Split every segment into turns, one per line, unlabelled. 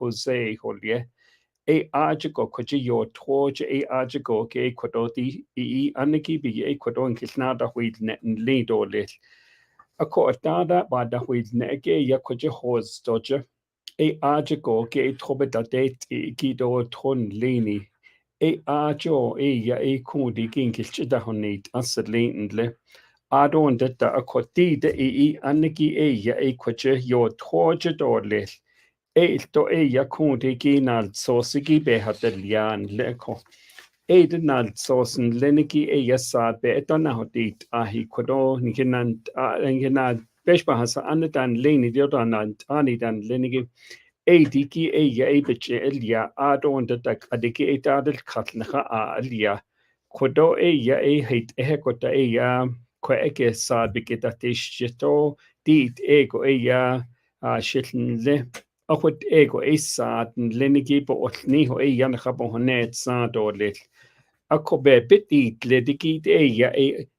Jose Holie. Ajago could yo torch ajago gay quadoti aniki be a quadon kisnada with net and lead or lit. A coatada by the with nege yakoja hose dodger. Ajago gay tobita date gido ton leni. Ajo ya kundi ginkis chidahonate answered latently. Adon detta a quati de aniki ya quaja yo torja dorlet. To ya kundi ginal sosigi be hat lian leko. Nal sosen leniki ya sad be etana hodit ahi kodo nikinant beshbahasa anadan leni diodan anidan leniki. Diki ya biche elia adon detta adiki etadel katnaha alia. Kodo ya hit ehekota ya kweke sad biketatish jeto dit ego ya shitlenle. Achwyd ego sad yn lenigi bo ollni ho yan chabo honet sad o lit. Ako be bit le digid ya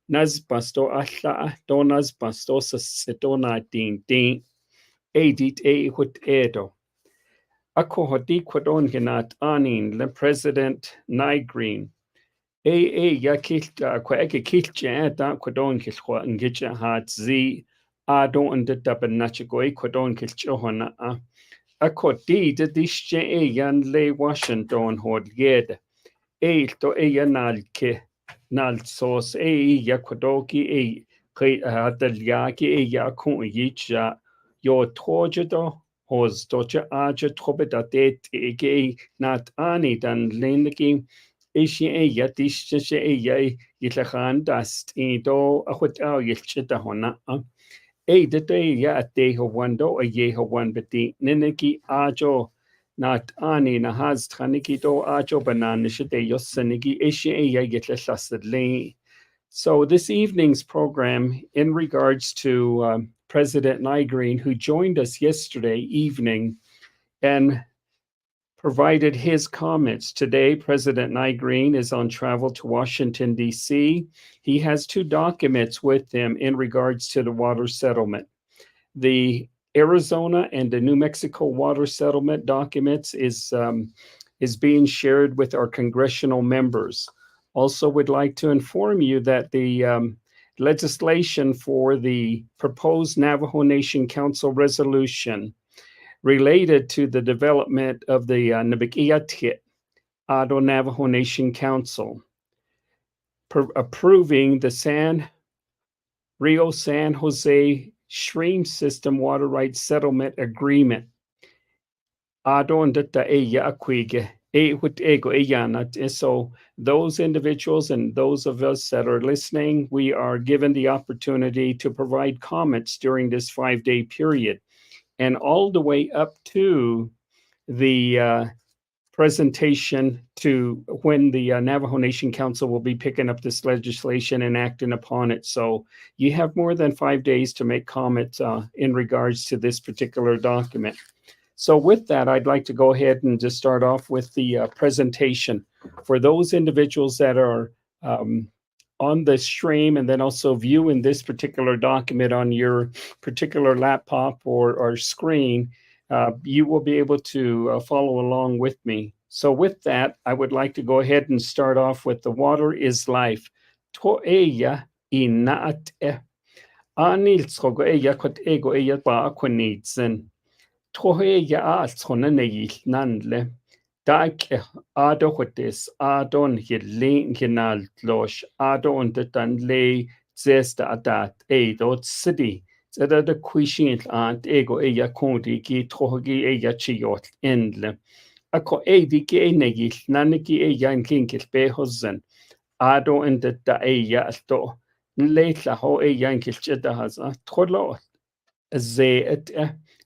nazbasto alla do nazbasto sa sedona din dit hwt edo. Ako hodi kwadon genat anin le President Niggreen. Ya kilta kwa eke kiltja da kwadon kilchwa ngitja hat zi adon and daban nachigoi kwadon kiltja hona Ako di yan le Washington hod yed. To nal sos ya kwadoki hadalyaki ya kun yicha yo tojedo hos doja aja trobeda det nat ani dan lendegi ya dische ya yilachan dast do akwat yilchita hona de ya at deho wando a yeho one beti niniki ajo not ani na has traniki do ajo banana shite yosaniki ya yetlasad. So this evening's program in regards to President Niggreen, who joined us yesterday evening and provided his comments. Today, President Niggreen is on travel to Washington, D.C. He has two documents with him in regards to the water settlement. The Arizona and the New Mexico water settlement documents is being shared with our congressional members. Also would like to inform you that the legislation for the proposed Navajo Nation Council resolution related to the development of the Nabikiyatket Ado Navajo Nation Council, approving the Rio San Jose Stream System Water Rights Settlement Agreement. Adon data akwige so those individuals and those of us that are listening, we are given the opportunity to provide comments during this 5-day period. And all the way up to the presentation to when the Navajo Nation Council will be picking up this legislation and acting upon it. So you have more than 5 days to make comments in regards to this particular document. So with that, I'd like to go ahead and just start off with the presentation. For those individuals that are on the stream and then also viewing this particular document on your particular laptop or screen, you will be able to follow along with me. So with that, I would like to go ahead and start off with the water is life. To'eya inaat anil tsogo eya kot ego eya ba akwanitsen. To'eya altsonaneyil nanle. Dak ado hotes adon hilin hinal losh adon detan le zesta adat dot city. Zeda de quishin ant ego eya kondi ki togi eya chiot endle. Ako di ki enegil naniki eya kinkil behozen. Ado en de da eya alto. Nleitla ho eya kinkil chedahaz. Tolo ze et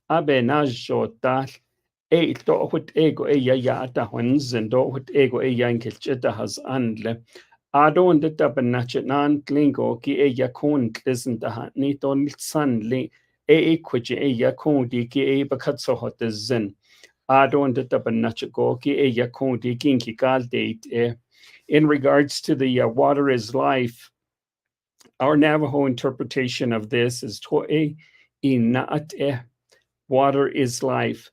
abe najotal. Do hut ego ya da hunzen do hut ego yankil chedahaz andle. Ado en de da benachet nan klingo ki kon klisen da ni don sanli kwije kon di ki bakatso hot zen. Ado en de da benachet go ki kon di kinki gal date. In regards to the water is life, our Navajo interpretation of this is to'e inaat water is life.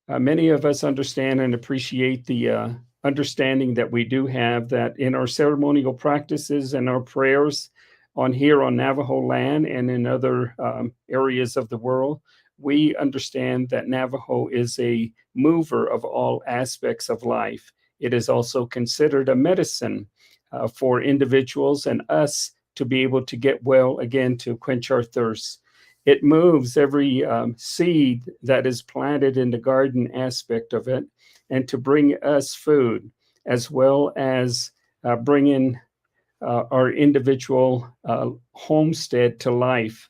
Many of us understand and appreciate the understanding that we do have that in our ceremonial practices and our prayers on here on Navajo land and in other areas of the world, we understand that Navajo is a mover of all aspects of life. It is also considered a medicine for individuals and us to be able to get well again, to quench our thirst. It moves every seed that is planted in the garden aspect of it, and to bring us food, as well as bringing our individual homestead to life.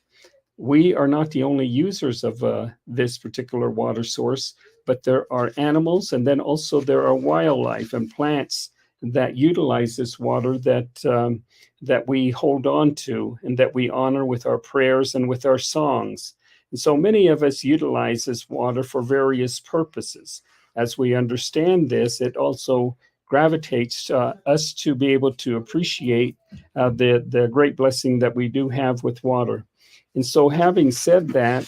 We are not the only users of this particular water source, but there are animals, and then also there are wildlife and plants that utilize this water that we hold on to and that we honor with our prayers and with our songs. And so many of us utilize this water for various purposes. As we understand this, it also gravitates us to be able to appreciate the great blessing that we do have with water. And so, having said that,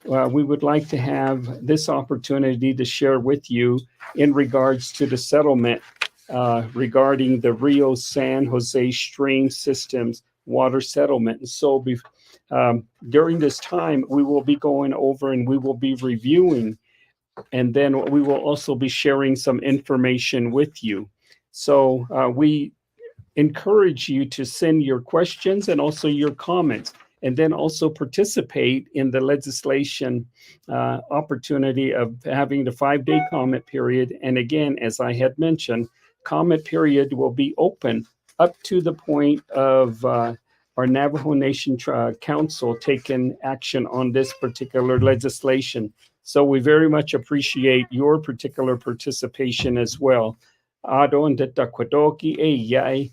we would like to have this opportunity to share with you in regards to the settlement regarding the Rio San Jose stream systems water settlement. And so during this time, we will be going over and we will be reviewing, and then we will also be sharing some information with you. So we encourage you to send your questions and also your comments, and then also participate in the legislation opportunity of having the 5-day comment period. And again, as I had mentioned, comment period will be open up to the point of our Navajo Nation Council taking action on this particular legislation. So we very much appreciate your particular participation as well. Adon de Takwadoki e yai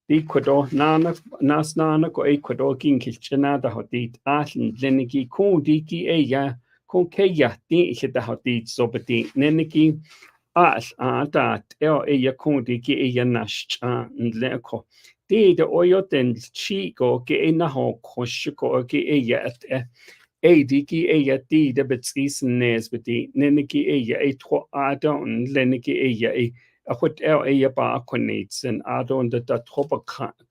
di kwado nana nas nana ko e kwado kin kilchana da hodit atn leniki ko diki e ya ko ke ya ti hita hodit so beti neniki as atat e ya ko diki e ya nash nleko ti de oyoten chi ko ke e na ho koshko ke e ya diki e ya ti de betsis nes beti neniki e ya e tro adon leniki e ya e a chut e ba connects and adon the tropa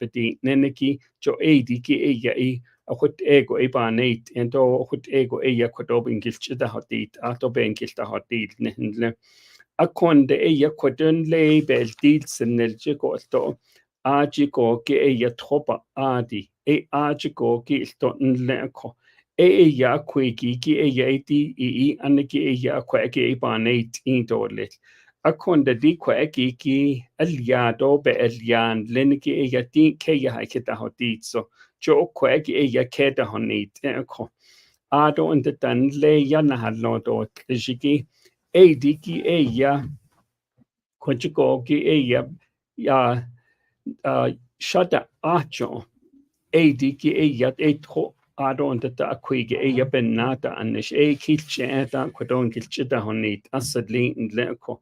beti neneki jo diki e a chut ego e ba nate and do chut ego e kwadobin gilchida hadit ato ben gilta hadit nenle a konde e kwadun le bel deals and neljigo to ajiko ke e tropa adi ajiko gilto nleko ya kweki ki e ti aniki e kweki e ba nate indolet Akon da di kwa ki aliado be alian leniki e ya ti ke ya hakita hoditso jo kwa e ya keda honit ko ado und dan le ya na halno do jiki e diki e ya konchiko ki e ya shada acho e diki e ya e tro ado und da akwige e ya benata anish e kilche da kwadon kilche da honit asadlin leko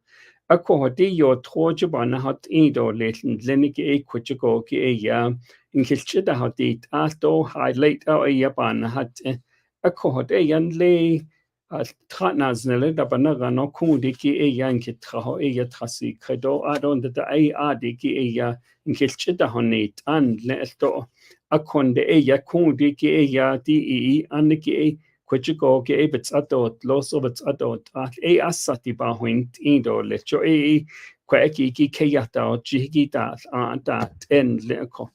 Ako hodi yo troje bana hat ido leten lenike e kuchiko ki e ya in kilchida hadit ato highlight o e bana hat ako hodi yan le tratnas nele da bana no kundi ki e ya in kitraho e ya trasi credo adon da e adi ki e ya in kilchida honit an le to akonde e ya kundi ki e ya di aniki e Kuchiko ke e bits adot los of its adot e asati ba huint indo lecho e kweki ki keyata jigi dat dat en leko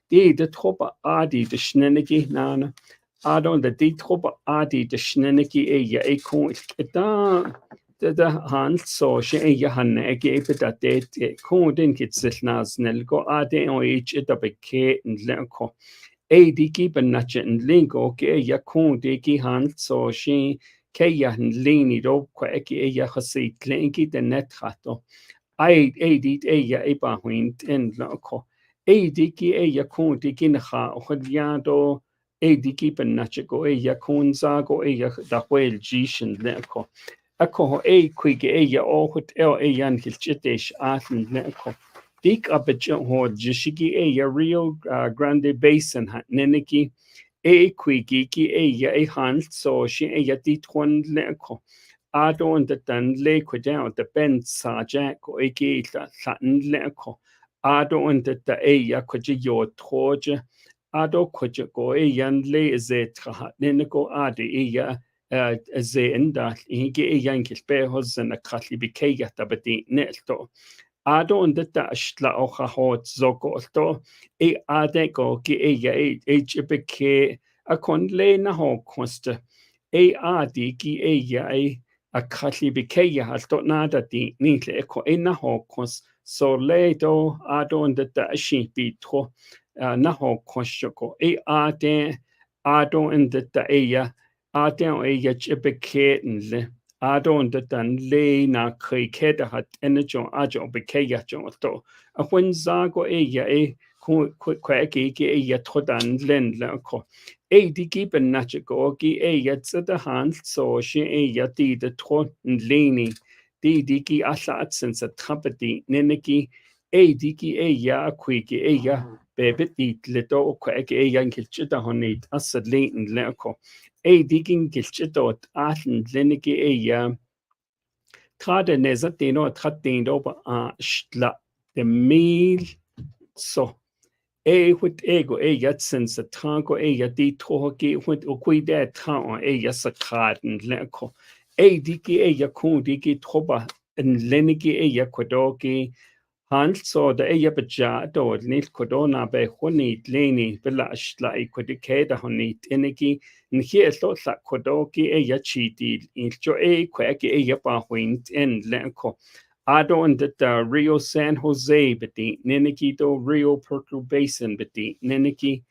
de tropa adi de schneniki nana adon de tropa adi de schneniki e ya e kon da han so she e ya han e ge bedat de kon den kitzel nas nelgo ade o e da beke en leko diki benatje en lingo ke ya kon diki han so she ke ya lini do kwa e ya hasi klenki de netrato dit ya e ba huint en lako diki ya kon diki na khodiado diki benatje go ya kon za go ya da wel jishin lako ako kwige ya o hot yan kilchitesh atn lako Dik abejo ho jishigi ya Rio Grande Basin hat neniki kwigi ki ya han so she ya ditron leko Ado and the dun lay down the bend sajak or a gate Latin leco. Ado and the aya could your torge. Ado could go a yan lay is a trahat, ninico adi aya. Ze enda hige e yankil behos and a katli bikaya tabati neto. Ado and the dashla oha hot zogoto e adeko ki e ya hbk a con le na ho costa e adi ki e ya a katli bikaya halto nada di ningle eko e na ho cos so le do ado and the dashi bitro na ho cosjoko e ade ado and the eya Aden e hbk Ado and the dan le na keda hat energon ajo bekeya to a when zago e kweki e todan len lako e di giben nachigo gi e the hand so she e di the ton leni di ki asat since a trapeti neneki e diki e kwiki e bebet di leto kweki e yankilchita honit asad lenten lako e digging gilchitot athen leniki e trade nezatino tratino ba stla de mil so e hut ego e yatsens a trango e yadi tohoki hut okuide tran e yasakraden leko e diki e yakun diki troba en leniki e yakwadoki Hans so the eya baja do nil kodona be honit leni belash la equidicada honit iniki and here thought that kodoki eya cheated in jo e quaki eya bahwint in lenko. Ado and the Rio San Jose beti niniki do Rio Perco Basin beti niniki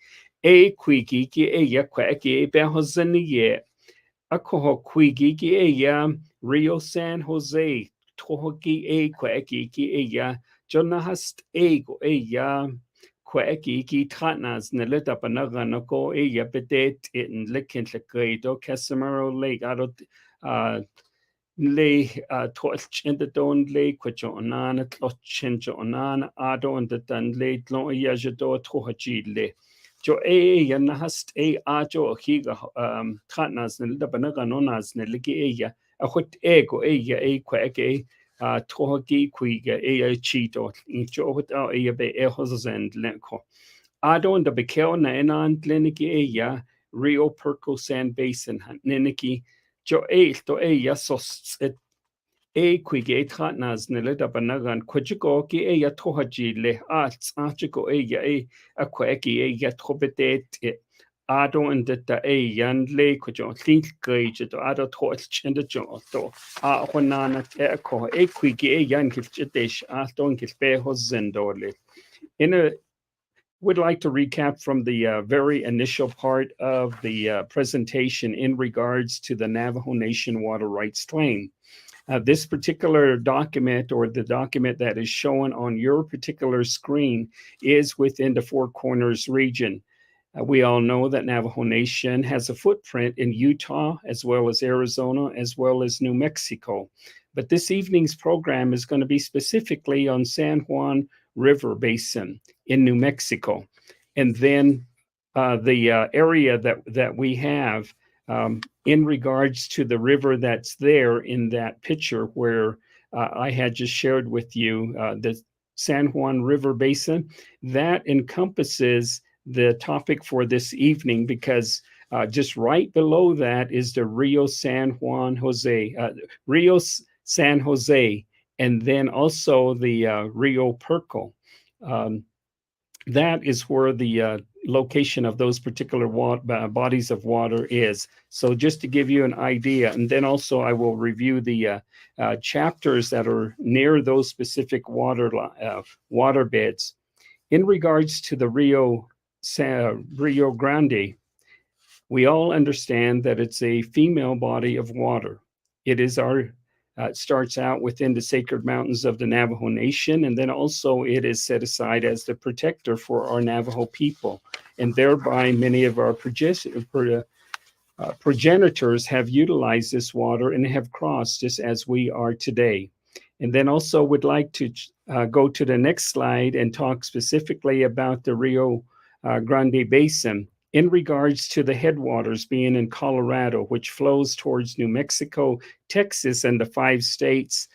e quiki ki eya quaki e behozani ye. Akoho quigi ki eya Rio San Jose tohoki e quaki ki eya. Jonahast ego eya kweki ki tratnas neleta panaganoko eya bedet in lekin lekedo Casimiro lake ado le torch in the don le quacho onana tlochenjo onana ado and the dan le tlon yajado tohaji le jo eya nahast e ajo higa tratnas neleta panaganonas neleki eya a hot ego eya e kweki tohoki quiga e cheeto in jovata e be ehosend lenko. Ado and the bekel na enan leniki e Rio Perco Sand Basin neniki jo to e sos e quige tratnas neleta banagan quajigo ki e tohaji le arts archigo e a quaki e trobedet Ado and the yan le kujo think gauge to ado torch and the jo to honana echo e quigi yan kilchitish don kilpeho zendole. Would like to recap from the very initial part of the presentation in regards to the Navajo Nation water rights claim. This particular document or the document that is shown on your particular screen is within the Four Corners region. We all know that Navajo Nation has a footprint in Utah, as well as Arizona, as well as New Mexico. But this evening's program is going to be specifically on San Juan River Basin in New Mexico. And then the area that we have in regards to the river that's there in that picture where I had just shared with you, the San Juan River Basin, that encompasses the topic for this evening because just right below that is the Rio San Jose, and then also the Rio Perco. That is where the location of those particular bodies of water is. So just to give you an idea, and then also I will review the chapters that are near those specific water beds. In regards to the Rio Grande, we all understand that it's a female body of water. It is it starts out within the sacred mountains of the Navajo Nation, and then also it is set aside as the protector for our Navajo people. And thereby many of our progenitors have utilized this water and have crossed just as we are today. And then also would like to go to the next slide and talk specifically about the Rio Grande Basin in regards to the headwaters being in Colorado, which flows towards New Mexico, Texas, and the 5 states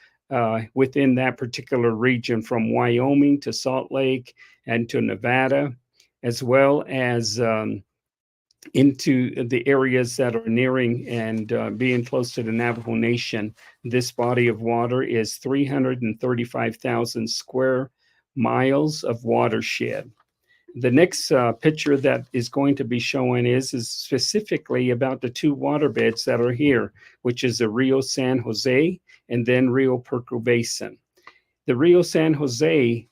within that particular region, from Wyoming to Salt Lake and to Nevada, as well as into the areas that are nearing and being close to the Navajo Nation. This body of water is 335,000 square miles of watershed. The next picture that is going to be showing is specifically about the 2 waterbeds that are here, which is the Rio San Jose and then Rio Puerco Basin. The Rio San Jose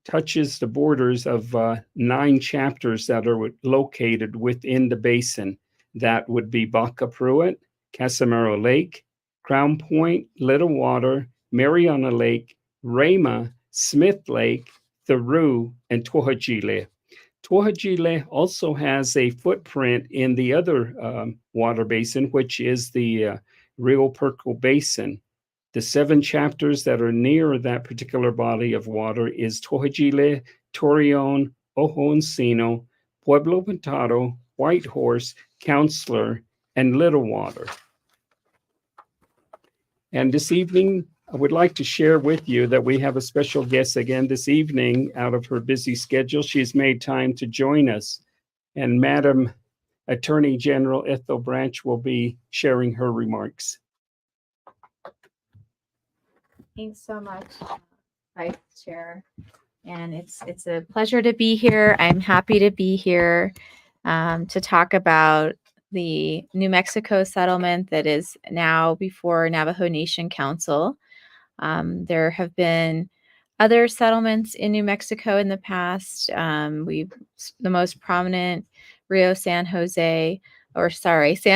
touches the borders of 9 chapters that are located within the basin. That would be Baca Pruitt, Casimiro Lake, Crown Point, Little Water, Mariana Lake, Rama, Smith Lake, Theroux, and Tulley-Cordova. Tulley-Cordova also has a footprint in the other water basin, which is the Rio Puerco Basin. The 7 chapters that are near that particular body of water is Tulley-Cordova, Torreon, Ojo Encino, Pueblo Pintado, Whitehorse, Counselor, and Little Water. And this evening, I would like to share with you that we have a special guest again this evening out of her busy schedule. She's made time to join us. And Madam Attorney General Ethel Branch will be sharing her remarks.
Thanks so much, Vice Chair. And it's a pleasure to be here. I'm happy to be here to talk about the New Mexico settlement that is now before Navajo Nation Council. There have been other settlements in New Mexico in the past. The most prominent, San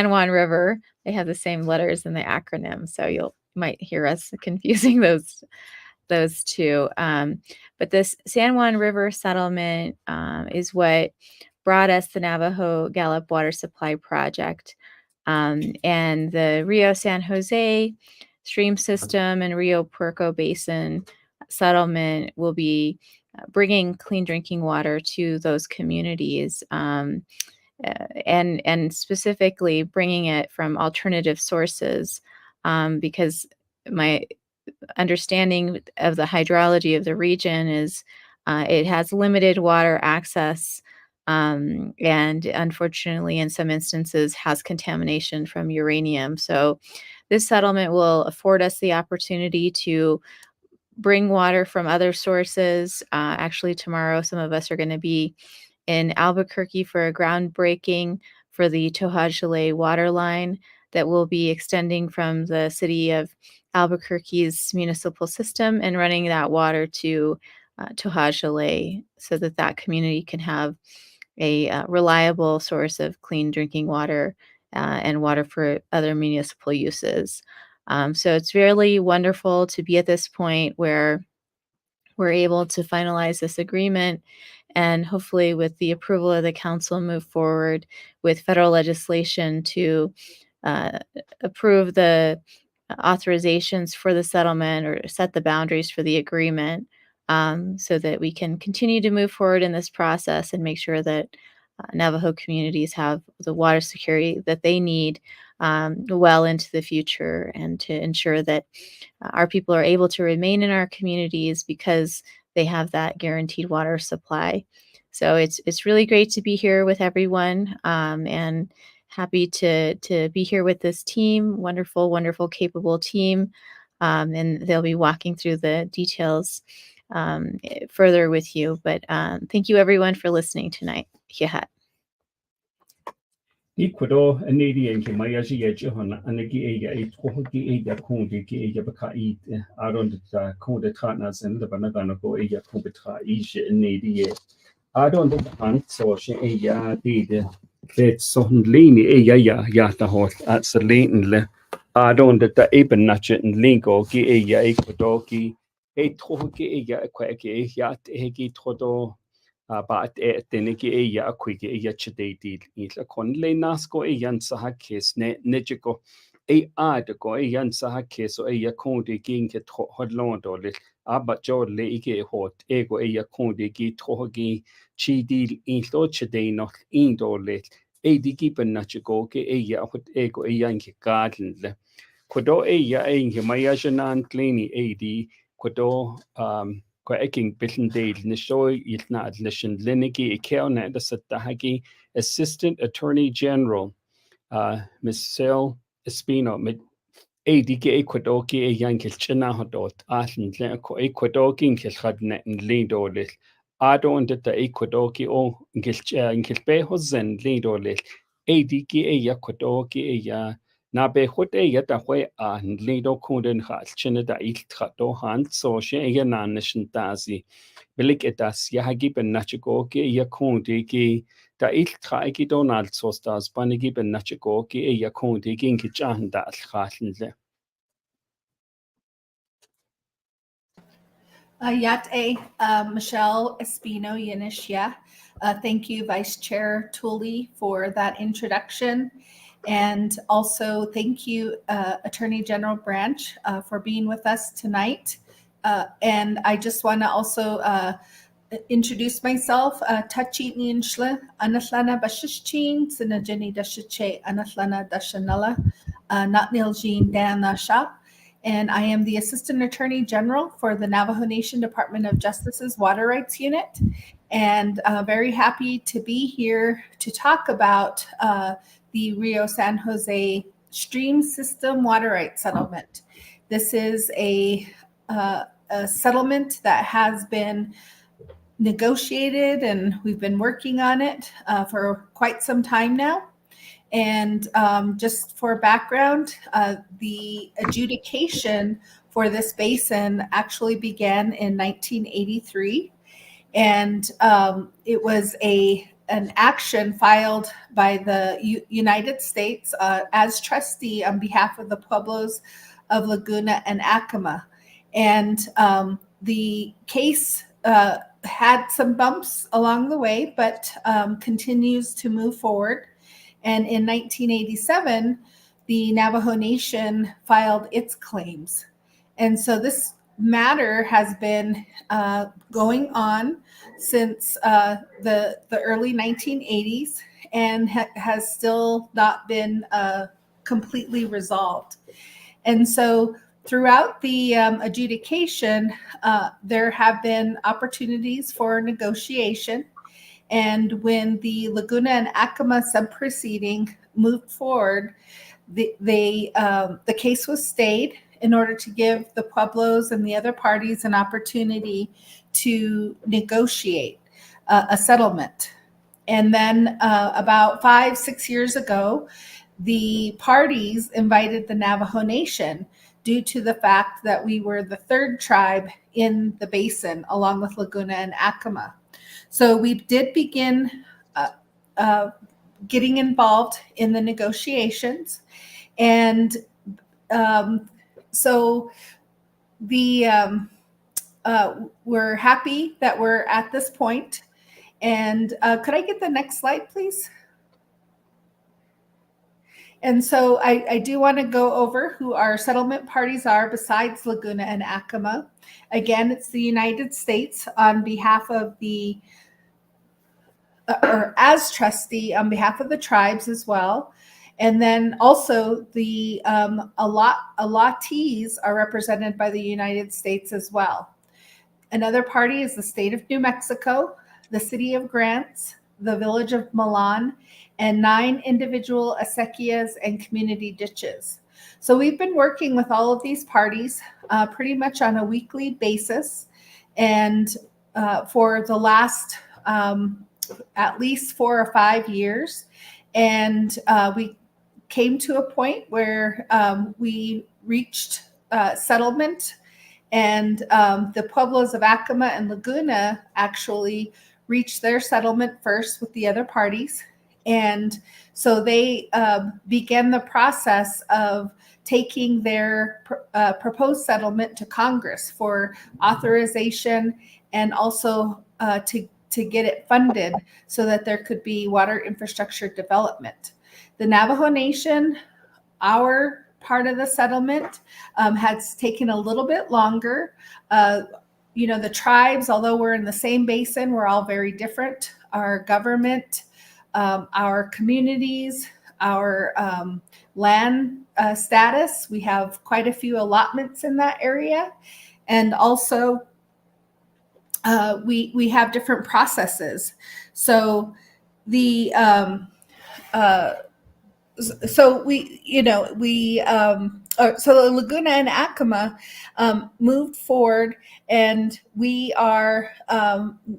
Juan River. They have the same letters in the acronym, so you might hear us confusing those two. But this San Juan River settlement is what brought us the Navajo Gallup Water Supply Project. And the Rio San Jose stream system and Rio Puerco Basin settlement will be bringing clean drinking water to those communities, and specifically bringing it from alternative sources, because my understanding of the hydrology of the region is it has limited water access, and unfortunately in some instances has contamination from uranium. So this settlement will afford us the opportunity to bring water from other sources. Actually, tomorrow, some of us are going to be in Albuquerque for a groundbreaking for the Tulley-Cordova water line that will be extending from the city of Albuquerque's municipal system and running that water to Tulley-Cordova so that community can have a reliable source of clean drinking water and water for other municipal uses. So it's really wonderful to be at this point where we're able to finalize this agreement and hopefully with the approval of the council move forward with federal legislation to approve the authorizations for the settlement or set the boundaries for the agreement, so that we can continue to move forward in this process and make sure that Navajo communities have the water security that they need well into the future, and to ensure that our people are able to remain in our communities because they have that guaranteed water supply. So it's really great to be here with everyone, and happy to be here with this team, wonderful, capable team, and they'll be walking through the details further with you. But thank you everyone for listening tonight. Hihat.
Ecuador Canadian ke maya ji ye hona anagi e ko ki e ya ko de ki e ya baka I aron da ko de tana sen da bana gana ko e ya ko betra I je nedi aron da han so she e ya de det sån lini e ya ta hot at så liten aron da eben nachet lingo ki e ya Ecuador ki e tro ki e ya ko ki ya e ki todo but teniki e ya kwiki e ya chide di la kon le nasko e yan sa hakis ne nechiko de ko yan sa ke so ya kon de ging ke hodlon do le aba jo le ike hot ego ya kon de gi to gi chi di in lo che de no in do le di gi ben na go ke ya hot ego yan ke garden le kodo ya ke maya janan klini di kodo ko eking bilden deal ne show ilna admission linigi ikena da satahagi Assistant Attorney General Michelle Espino mit ADK Ecuadorki Yankil China Hodot Atlant Ecuadorki Nkilhadne and Lindolil Ado and the Ecuadorki o Nkilbeho Zen Lindolil ADK Ecuadorki ya Nabe Hote Yatahwe and Lindo Kunden Hat China da Iltrato Hand so she Yanan Dazi Bilik etas Yahagi Ben Nachigoki Yakundi da iltra Donald sostas banigi ben nachigoki yakundi ginki janda alkhalinle.
Yate Michelle Espino Yanishya. Thank you, Vice Chair Tulley, for that introduction. And also thank you, Attorney General Branch, for being with us tonight. And I just want to also introduce myself. Tachi Ninshle, Anatlana Bashishchin, Sinajini Dashiche, Anatlana Dashanala, Natnil Jean Dan Shop. And I am the Assistant Attorney General for the Navajo Nation Department of Justice's Water Rights Unit. And very happy to be here to talk about the Rio San Jose Stream System Water Rights Settlement. This is a settlement that has been negotiated, and we've been working on it for quite some time now. And just for background, the adjudication for this basin actually began in 1983. And it was an action filed by the United States as trustee on behalf of the pueblos of Laguna and Acoma. And the case had some bumps along the way, but continues to move forward. And in 1987, the Navajo Nation filed its claims. And so this matter has been going on since the early 1980s and has still not been completely resolved. And so throughout the adjudication, there have been opportunities for negotiation. And when the Laguna and Acoma sub-proceeding moved forward, the case was stayed in order to give the Pueblos and the other parties an opportunity to negotiate a settlement. And then about 5-6 years ago, the parties invited the Navajo Nation due to the fact that we were the third tribe in the basin, along with Laguna and Acoma. So we did begin getting involved in the negotiations. And so we're happy that we're at this point. And could I get the next slide, please? And so I do want to go over who our settlement parties are besides Laguna and Acoma. Again, it's the United States on behalf of or as trustee on behalf of the tribes as well. And then also the allottees are represented by the United States as well. Another party is the state of New Mexico, the city of Grants, the village of Milan, and 9 individual acequias and community ditches. So we've been working with all of these parties pretty much on a weekly basis. And for the last at least 4 or 5 years. And we came to a point where we reached settlement, and the Pueblos of Acoma and Laguna actually reached their settlement first with the other parties. And so they began the process of taking their proposed settlement to Congress for authorization and also to get it funded so that there could be water infrastructure development. The Navajo Nation, our part of the settlement has taken a little bit longer. The tribes, although we're in the same basin, we're all very different. Our government, our communities, our land status, we have quite a few allotments in that area. And also, we have different processes. So the Laguna and Acoma moved forward, and we are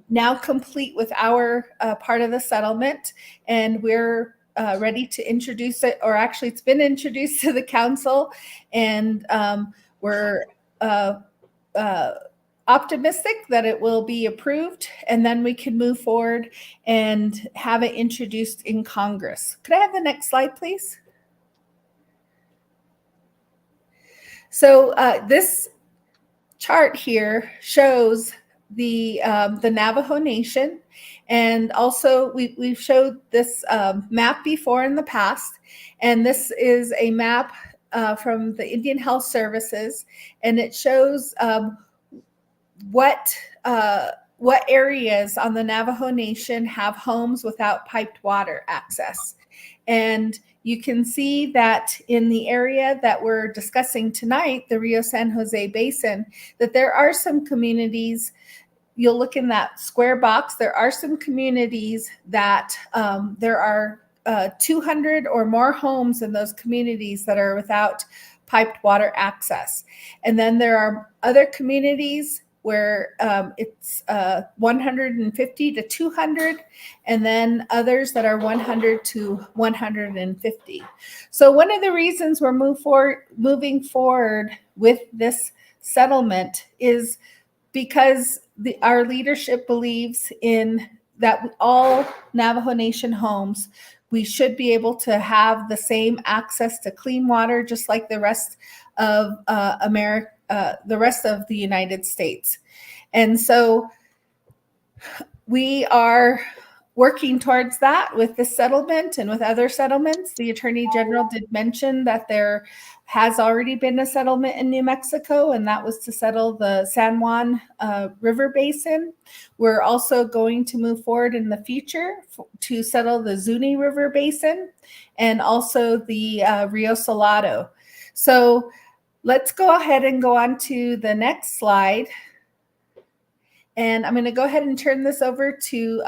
now complete with our part of the settlement, and we're ready to introduce it, or actually it's been introduced to the council, and we're optimistic that it will be approved, and then we can move forward and have it introduced in Congress. Could I have the next slide, please? So this chart here shows the Navajo Nation, and also we've showed this map before in the past, and this is a map from the Indian Health Services, and it shows what areas on the Navajo Nation have homes without piped water access. And you can see that in the area that we're discussing tonight, the Rio San Jose Basin, that there are some communities, you'll look in that square box, there are some communities that there are 200 or more homes in those communities that are without piped water access. And then there are other communities where it's 150 to 200, and then others that are 100 to 150. So one of the reasons we're moving forward with this settlement is because our leadership believes in that all Navajo Nation homes, we should be able to have the same access to clean water, just like the rest of America, the rest of the United States. And so we are working towards that with this settlement and with other settlements. The Attorney General did mention that there has already been a settlement in New Mexico, and that was to settle the San Juan River Basin. We're also going to move forward in the future to settle the Zuni River Basin and also the Rio Salado. So let's go ahead and go on to the next slide. And I'm going to go ahead and turn this over to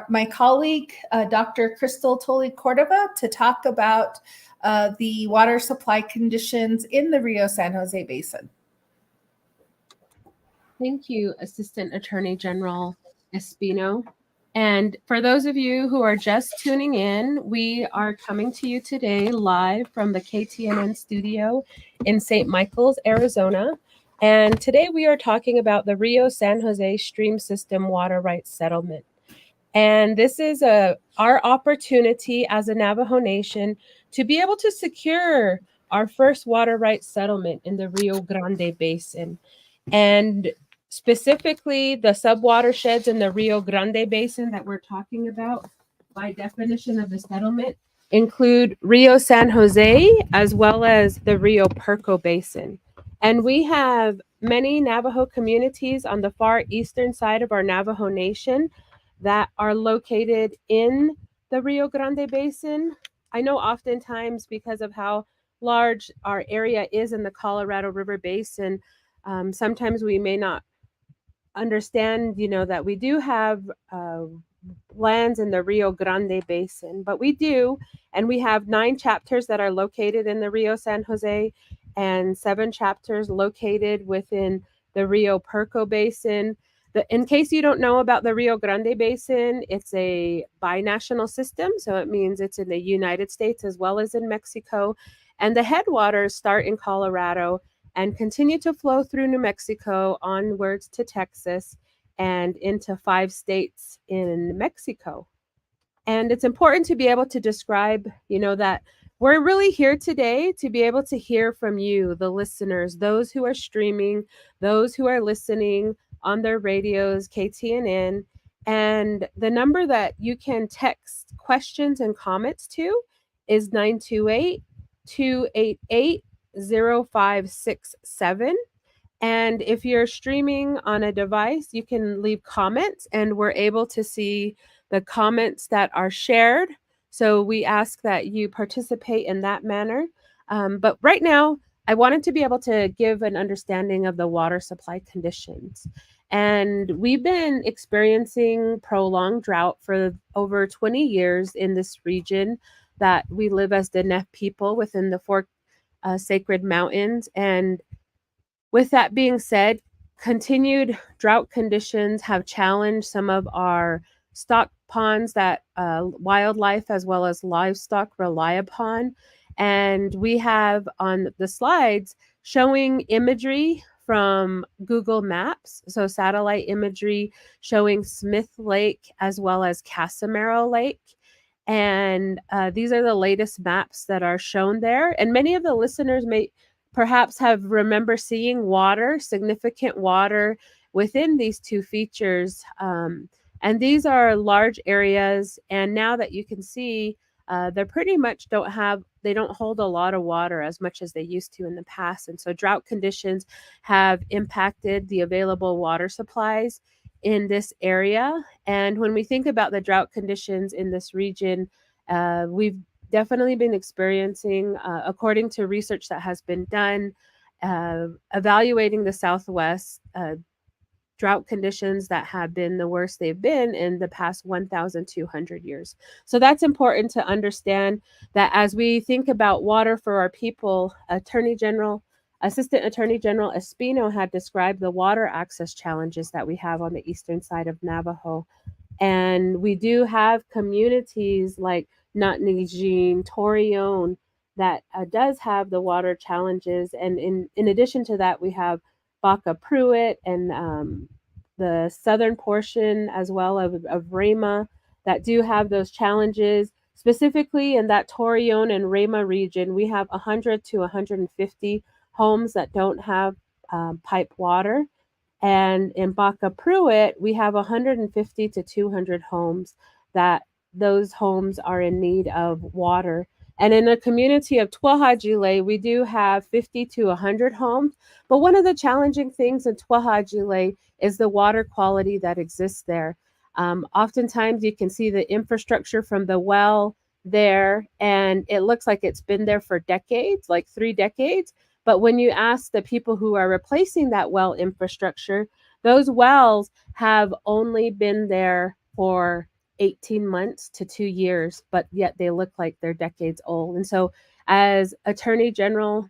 my colleague, Dr. Crystal Tulley-Cordova, to talk about the water supply conditions in the Rio San Jose Basin.
Thank you, Assistant Attorney General Espino. And for those of you who are just tuning in, we are coming to you today live from the KTNN studio in St. Michael's, Arizona. And today we are talking about the Rio San Jose Stream System Water Rights Settlement. And this is our opportunity as a Navajo Nation to be able to secure our first water rights settlement in the Rio Grande Basin. And specifically, the subwatersheds in the Rio Grande Basin that we're talking about, by definition of the settlement, include Rio San Jose as well as the Rio Puerco Basin. And we have many Navajo communities on the far eastern side of our Navajo Nation that are located in the Rio Grande Basin. I know oftentimes because of how large our area is in the Colorado River Basin, sometimes we may not understand, that we do have lands in the Rio Grande Basin, but we do, and we have 9 chapters that are located in the Rio San Jose and 7 chapters located within the Rio Puerco Basin. In case you don't know about the Rio Grande Basin, it's a binational system, so it means it's in the United States as well as in Mexico, and the headwaters start in Colorado and continue to flow through New Mexico onwards to Texas and into 5 states in Mexico. And it's important to be able to describe, that we're really here today to be able to hear from you, the listeners, those who are streaming, those who are listening on their radios, KTNN. And the number that you can text questions and comments to is 928 288-0567. And if you're streaming on a device, you can leave comments, and we're able to see the comments that are shared. So we ask that you participate in that manner. But right now, I wanted to be able to give an understanding of the water supply conditions. And we've been experiencing prolonged drought for over 20 years in this region that we live as the Nez people within the four sacred mountains. And with that being said, continued drought conditions have challenged some of our stock ponds that wildlife as well as livestock rely upon. And we have on the slides showing imagery from Google Maps, so satellite imagery showing Smith Lake as well as Casimiro Lake. And these are the latest maps that are shown there. And many of the listeners may perhaps remember seeing water, significant water within these two features. And these are large areas. And now that you can see, they pretty much don't hold a lot of water as much as they used to in the past. And so drought conditions have impacted the available water supplies in this area. And when we think about the drought conditions in this region, we've definitely been experiencing, according to research that has been done, evaluating the Southwest, drought conditions that have been the worst they've been in the past 1,200 years. So that's important to understand, that as we think about water for our people, Assistant Attorney General Espino had described the water access challenges that we have on the eastern side of Navajo. And we do have communities like Notnijin, Torreon, that does have the water challenges. And in addition to that, we have Baca Pruitt and the southern portion as well of Rama that do have those challenges. Specifically in that Torreon and Rama region, we have 100 to 150 homes that don't have pipe water. And in Baca Pruitt, we have 150 to 200 homes that those homes are in need of water. And in a community of Tulley-Cordova, we do have 50 to 100 homes. But one of the challenging things in Tulley-Cordova is the water quality that exists there. Oftentimes you can see the infrastructure from the well there, and it looks like it's been there for decades, like 3 decades. But when you ask the people who are replacing that well infrastructure, those wells have only been there for 18 months to 2 years, but yet they look like they're decades old. And so as Attorney General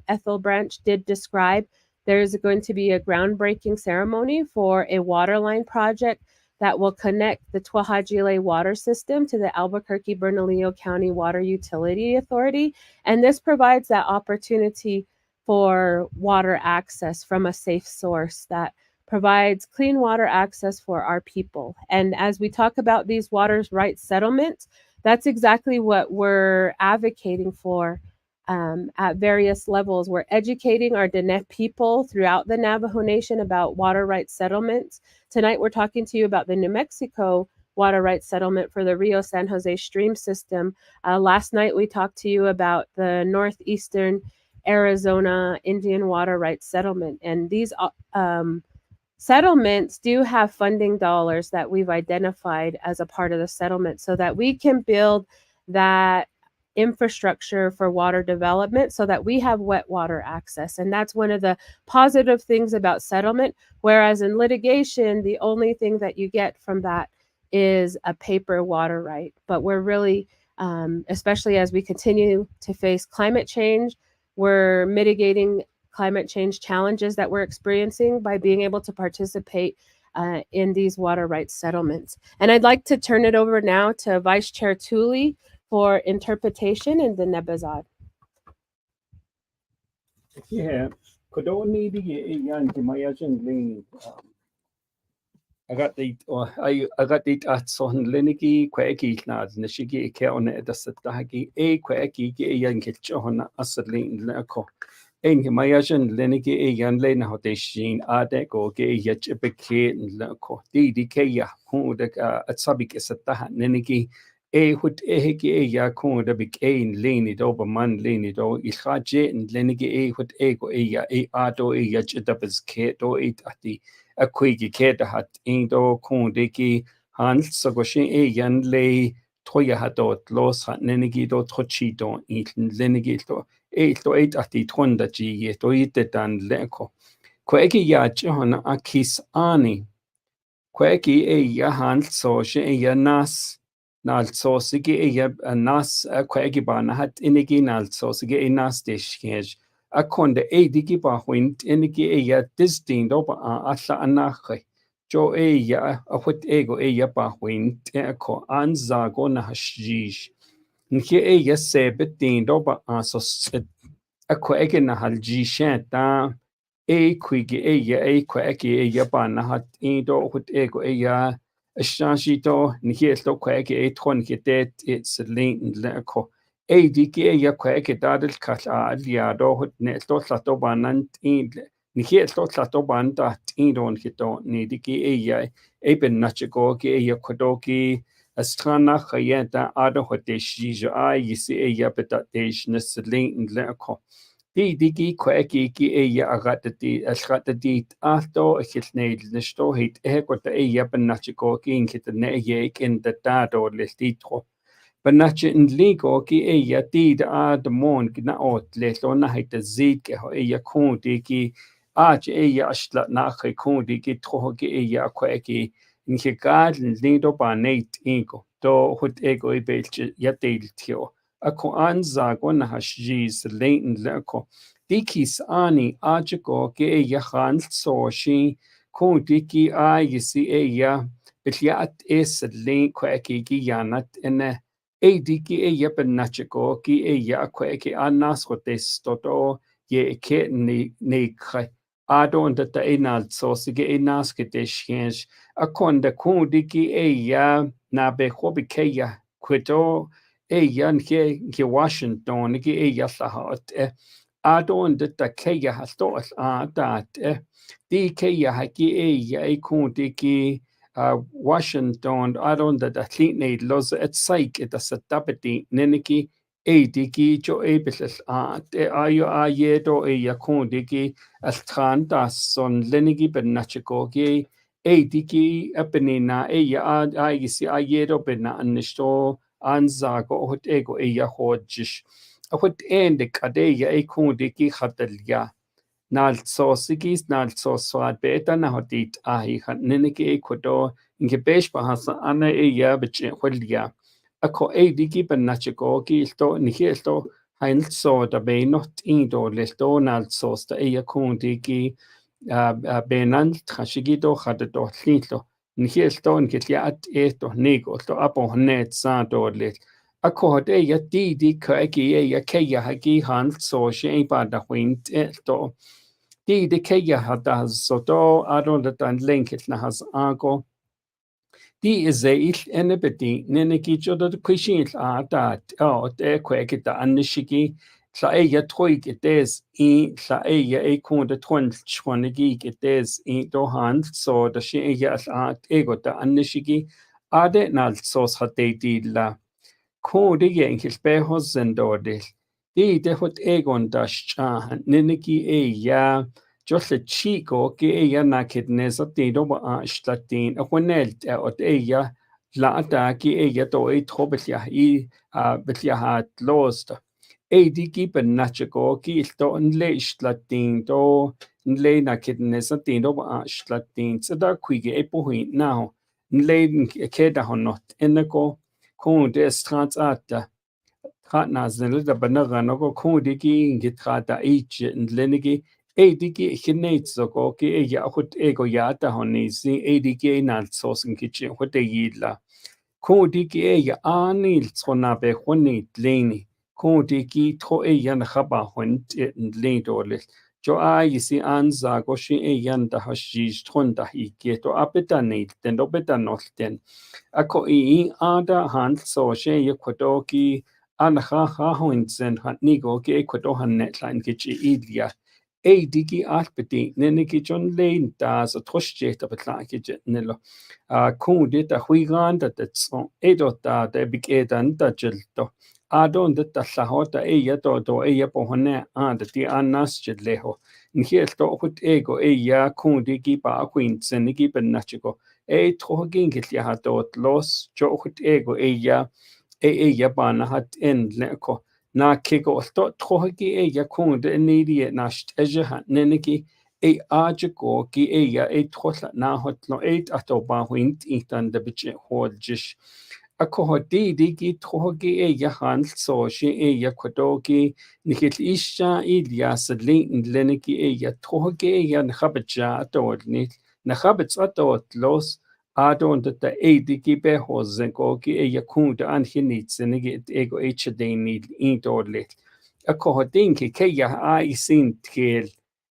Ethel Branch did describe, there's going to be a groundbreaking ceremony for a water line project that will connect the Tulley-Cordova water system to the Albuquerque-Bernalillo County Water Utility Authority. And this provides that opportunity for water access from a safe source that provides clean water access for our people. And as we talk about these water rights settlements, that's exactly what we're advocating for at various levels. We're educating our Diné people throughout the Navajo Nation about water rights settlements. Tonight, we're talking to you about the New Mexico water rights settlement for the Rio San Jose stream system. Last night, we talked to you about the Northeastern Arizona Indian water rights settlement. And these settlements do have funding dollars that we've identified as a part of the settlement so that we can build that infrastructure for water development so that we have wet water access. And that's one of the positive things about settlement, whereas in litigation, the only thing that you get from that is a paper water right. But we're really, especially as we continue to face climate change, we're mitigating climate change challenges that we're experiencing by being able to participate in these water rights settlements. And I'd like to turn it over now to Vice Chair Tulley for interpretation in the Nebazad.
Yeah, Kodoni the yan Himayajan Ling. I got the at son Liniki, Quaki Nads, Nishigi, Keone, the Sataki, a Quaki, yan Kitchon, Asadlin Lako. En Himayajan Liniki, yan Lena Hodeshin, Adeko, Gay Yet a big kid and Lako, the Kaya, who the at Sabik is at Tahat Niniki. hut ki ya kon da big leni do ba man leni do I khaje and lenigi hut go ya ato ya chitapes ke do ati a quigi ke da hat do kon de ki hans so go shin yan le toya hatot los hat nenigi do trochi do lenigi do ati tronda ji do dan leko kweki ya chona akis ani kweki ya hans so shin ya nas nalso sige nas kweki ba na hat inigi nalso sige nas dishkej akonde digi ba wint inigi ya distin do ba alla anache jo ya ahut ego ya ba wint ko anzago na hashish nke ya sebet do ba so kweki na halji ta kwigi kweki ya ba na hat do hut ego ya Shashito, Nihilo Quake, Tron Kitet, it's Lane Leco. Diki, ya Quake, Dadel Kata, Liado, Neto Latobanant, Nihilo Latobanda, Indon Hito, Nidiki, Eben Nachigoki, Yakodoki, Astrana, Hayenta, Ado Hotesh, you see a yapetation, Lane Leco. Digi kweki ya agatati asgatati ahto hitneid nesto hit ekota ya benachiko ki inkitne ye in the dado listitro benach in ligo ki ya tid ad mon gna ot lesto na hit zid ke ya kundi ki ach ya ashla na kundi ki tro ki ya kweki in higad lido banate ingo do hut ego ibelch ya deltio ako anzago na hashis lane leko dikis ani ajiko ke ya han so shi ko diki yisi ya bilyat es lane kweki ki yanat ene diki ya benachiko ki ya kweki anas hotes toto ye ke ni kre adon da enal so sige enas ke desh akonda ko diki ya na be hobi ke ya kwito yan ke Washington ki ya sahat adon da ke ya hastos dat di ke ya haki ya kunti ki Washington adon da tline los et saik et satapeti neniki diki jo ebises ayo ayedo ya kunti ki astran das son lenigi benachiko ki diki apenina ya ayisi ayedo bena anisto anzago hot ego ya hodjish hot ende kadeya kundi ki khatelya nal sosigis nal soswad beta na hotit ahi khanenike kodo inge besh bahasa ana ya beche holya ako diki benachiko ki sto nihisto hein so da be not indo lesto nal sos da kundi ki benan trashigito khadato lito Nihilton gitliat eto nigo to apo net santo lit. Ako hode ya di kaki ya keya hagi han so she ba da wint eto. Di keya hada soto adon da dan linkit na has ago. Di is enebedi neneki jodo kwishin dat te kweki da anishigi Tla ya troig des tla ya kon de tron chwanigi des do hand so da she ya ego da anishigi ade nal sos hatte di la ko de yenkil be hosendordil de hot egon da cha niniki ya jolle chico ke ya naked nesa de do ba statin akonelt ot ya la da ki ya do trobel ya betja hat lost digi benachiko ki sto nle islatin do nle na kidnesa tin do islatin da kwige epohin now nle keda honot enako kon de strats ata hatna zinle da banaga no ko digi gitrata ich nlenigi digi hinetso ko ki ya hot ego ya ta honisi digi nal sosen kichi hote yidla ko digi ya anil tsona be honit leni ko digi tro yan khaba hont lendorle jo yisi anza go shi yan da hashish tronda hike to apetanit den do betanolten ako ada han so she yakodoki an ha hont sen hat nigo ke kodo han netline kichi idlia digi alpeti neniki John Lane das a troshjet of a tlaki nilo kundit a huigan that it's on edota de big edan dajilto adon that the lahota yato do pohone and the anas jidleho nhielto hut ego ya kundigi ba queen senigi ben nachigo trohgin gitliahatot los jo hut ego ya bana hat en leko na kiko sto trohgi ya kund nidi nasht eja neniki ajigo ki ya trohla na hotlo ato ba wint itan de biche hodjish ako di ki trohgi ya han so shi ya kodogi nikil isha ilyas lin leniki ya trohgi ya khabja atolni na khabts atot los adon dat de digi be hozen ki ya kund an hinit senigi ego hdeni indorlit ako dinki ke ya sin tkil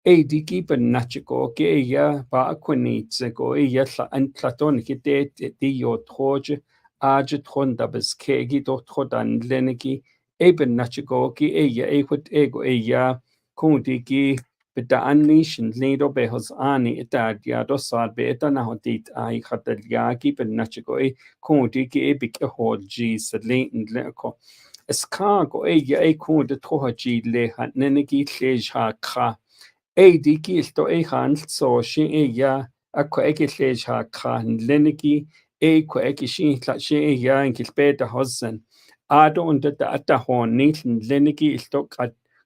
digi ben nachiko ke ya ba akunit go ya an platon ki di yo troje aje tronda bes ke gi do trodan leniki ben nachiko ki ya hut ego ya kundi ki bida annishin lido behos ani etad ya dosad be etana hodit ai khatel ya ki ben nachiko kundi ki bik hol ji sedlin leko eskago ya kundi trohaji le han nenegi tlej ha kha digi sto han so shi ya akko tlej ha kha leneki ko shi tla shi ya in kilbeta hosen ado und da atahon nitn leneki sto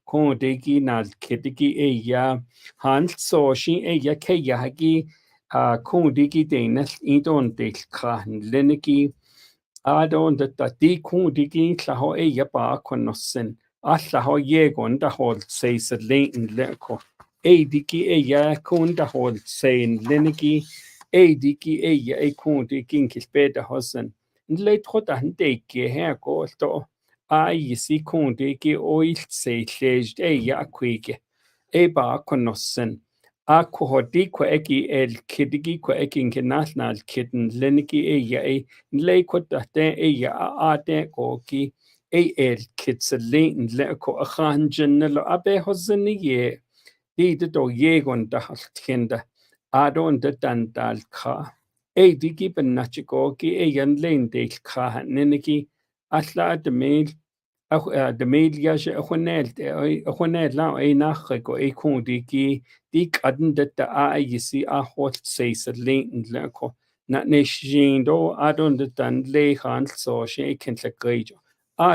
kondegi nal kedigi ya han so shi ya ke ya hagi kondegi denas idon del khan leneki adon da di kondegi klaho ya ba konossen allaho yegon da hol seis lein leko digi ya kon da hol sein leneki digi ya kondegi kilbeta hosen le trota hndeke her go to si kondegi oil se llejt ya kwige ba konossen ko di ko eki el kidigi ko eki national kitten leniki ya le ko da ya de ko ki el kits lein le ko a khanjen lo abe hosen ye di do yegon da haltkinde adon de dandal ka digi ben nachiko ki yan lein de ka neniki alla de mail de mail ya je khonel la nach ko kundi ki dik aden de si hot seis lein le ko na ne shindo adon de dan le han so she kentle grejo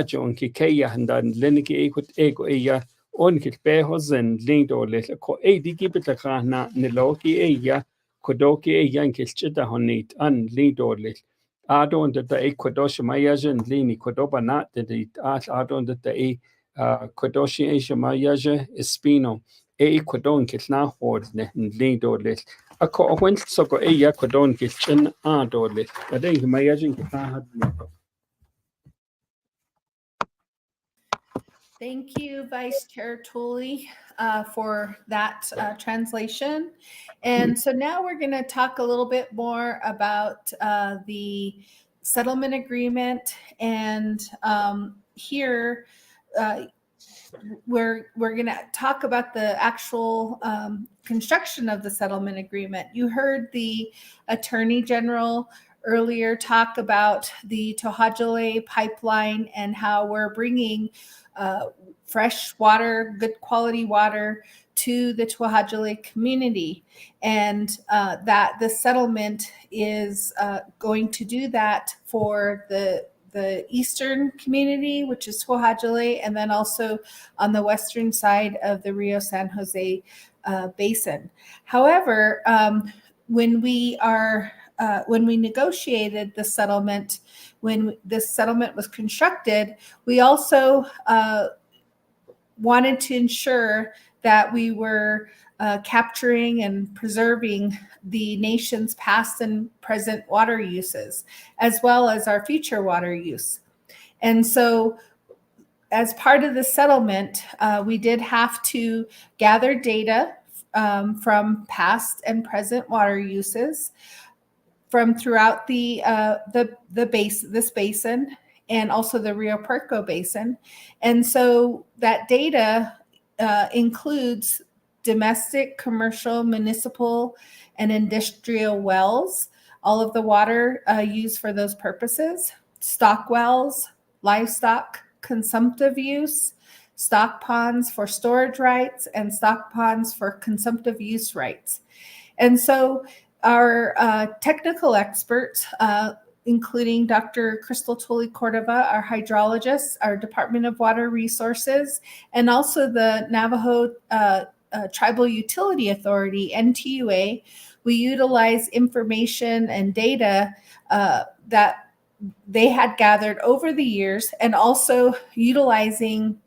jon ki ke ya handan leniki ekut ego ya onkil be hosen lindo le ko digi bet la na ne loki ya kodoki ya nkilchita honit an lindo le adon da kodoshi mayajan lini kodoba na de adon da kodoshi mayaja espino kodon kitna hodne lindo le ako when so go ya kodon kitchen adole ade mayajan kitna hadne.
Thank you, Vice Chair Tulley, for that translation. And so now we're going to talk a little bit more about the settlement agreement. And here we're going to talk about the actual construction of the settlement agreement. You heard the Attorney General earlier talk about the Tohajale pipeline and how we're bringing fresh water, good quality water to the Tohajale community, and that the settlement is going to do that for the eastern community, which is Tohajale, and then also on the western side of the Rio San Jose basin. However, when we negotiated the settlement, when this settlement was constructed, we also wanted to ensure that we were capturing and preserving the nation's past and present water uses, as well as our future water use. And so as part of the settlement, we did have to gather data from past and present water uses from throughout this basin, and also the Rio Puerco basin. And so that data includes domestic, commercial, municipal, and industrial wells, all of the water used for those purposes, stock wells, livestock, consumptive use, stock ponds for storage rights, and stock ponds for consumptive use rights. And so our technical experts, including Dr. Crystal Tulley-Cordova, our hydrologist, our Department of Water Resources, and also the Navajo Tribal Utility Authority, NTUA, we utilize information and data that they had gathered over the years, and also utilizing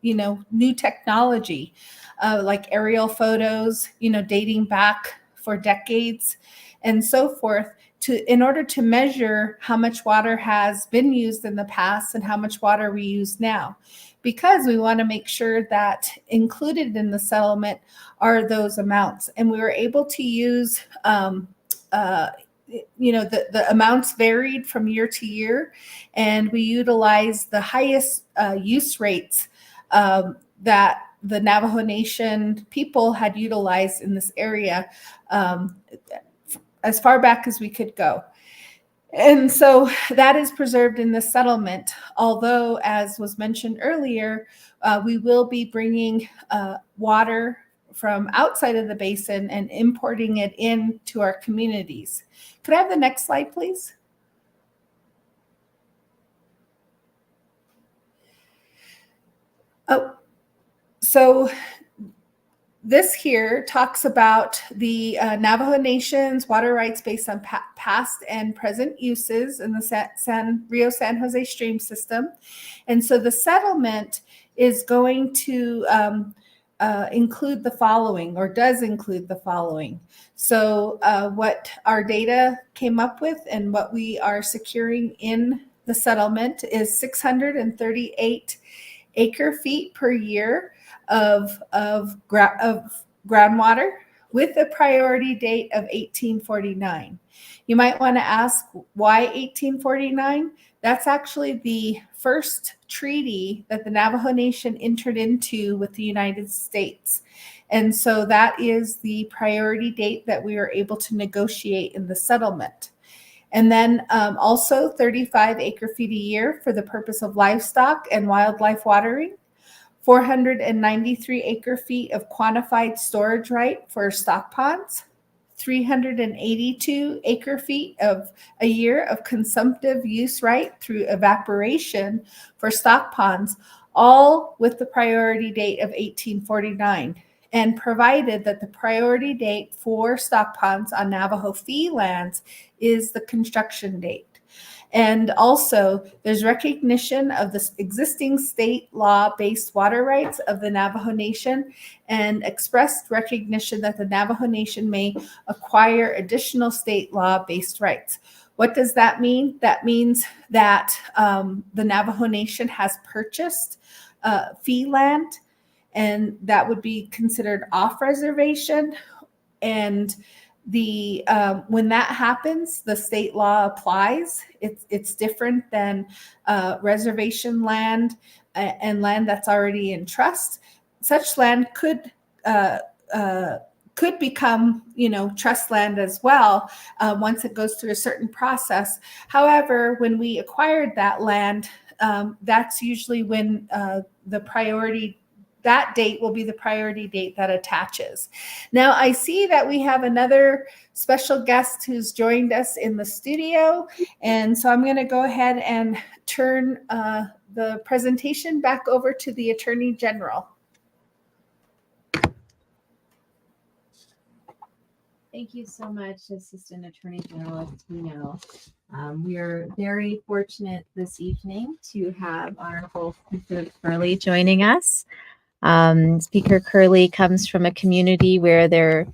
new technology like aerial photos, dating back for decades and so forth, in order to measure how much water has been used in the past and how much water we use now, because we want to make sure that included in the settlement are those amounts. And we were able to use the amounts varied from year to year, and we utilized the highest use rates that the Navajo Nation people had utilized in this area as far back as we could go. And so that is preserved in the settlement, although, as was mentioned earlier, we will be bringing water from outside of the basin and importing it into our communities. Could I have the next slide, please? Oh, so this here talks about the Navajo Nation's water rights based on past and present uses in the Rio San Jose stream system. And so the settlement is going to include the following, or does include the following. So what our data came up with and what we are securing in the settlement is 638 acre feet per year of groundwater with a priority date of 1849. You might want to ask, why 1849? That's actually the first treaty that the Navajo Nation entered into with the United States. And so that is the priority date that we were able to negotiate in the settlement. And then also 35 acre feet a year for the purpose of livestock and wildlife watering, 493 acre feet of quantified storage right for stock ponds, 382 acre feet of a year of consumptive use right through evaporation for stock ponds, all with the priority date of 1849, and provided that the priority date for stock ponds on Navajo fee lands is the construction date. And also, there's recognition of the existing state law-based water rights of the Navajo Nation, and expressed recognition that the Navajo Nation may acquire additional state law-based rights. What does that mean? That means that the Navajo Nation has purchased fee land, and that would be considered off-reservation. And when that happens, the state law applies. It's different than reservation land and land that's already in trust. Such land could become, trust land as well once it goes through a certain process. However, when we acquired that land, that's usually when that date will be the priority date that attaches. Now, I see that we have another special guest who's joined us in the studio. And so I'm going to go ahead and turn the presentation back over to the Attorney General.
Thank you so much, Assistant Attorney General Espino. We are very fortunate this evening to have Honorable Speaker Curley joining us. Speaker Curley comes from a community where there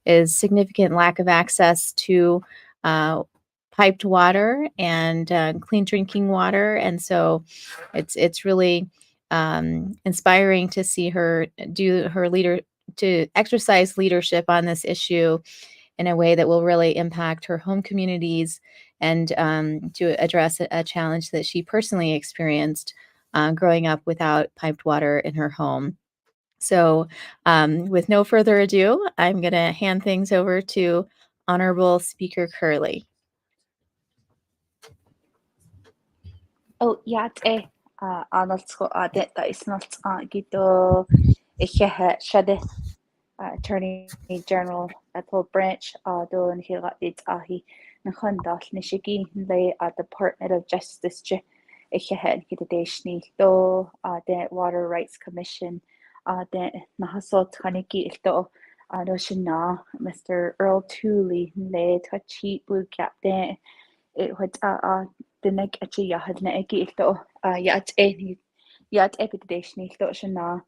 is significant lack of access to piped water and clean drinking water, and so it's really inspiring to see her to exercise leadership on this issue in a way that will really impact her home communities, and to address a challenge that she personally experienced growing up without piped water in her home.
So with no further ado, I'm going to hand things over to Honorable Speaker Curley.
Oh, Arnold adet that is not gito shade Attorney General Ethel branch do an hira it ahi na chundal nishigi lay Department of Justice je gitadeshni do the Water Rights Commission the nahasot kaniki do no shina Mr. Earl Tulley lay tachi blue cap den it would the neck at ya had na eki do yat epideshni do shina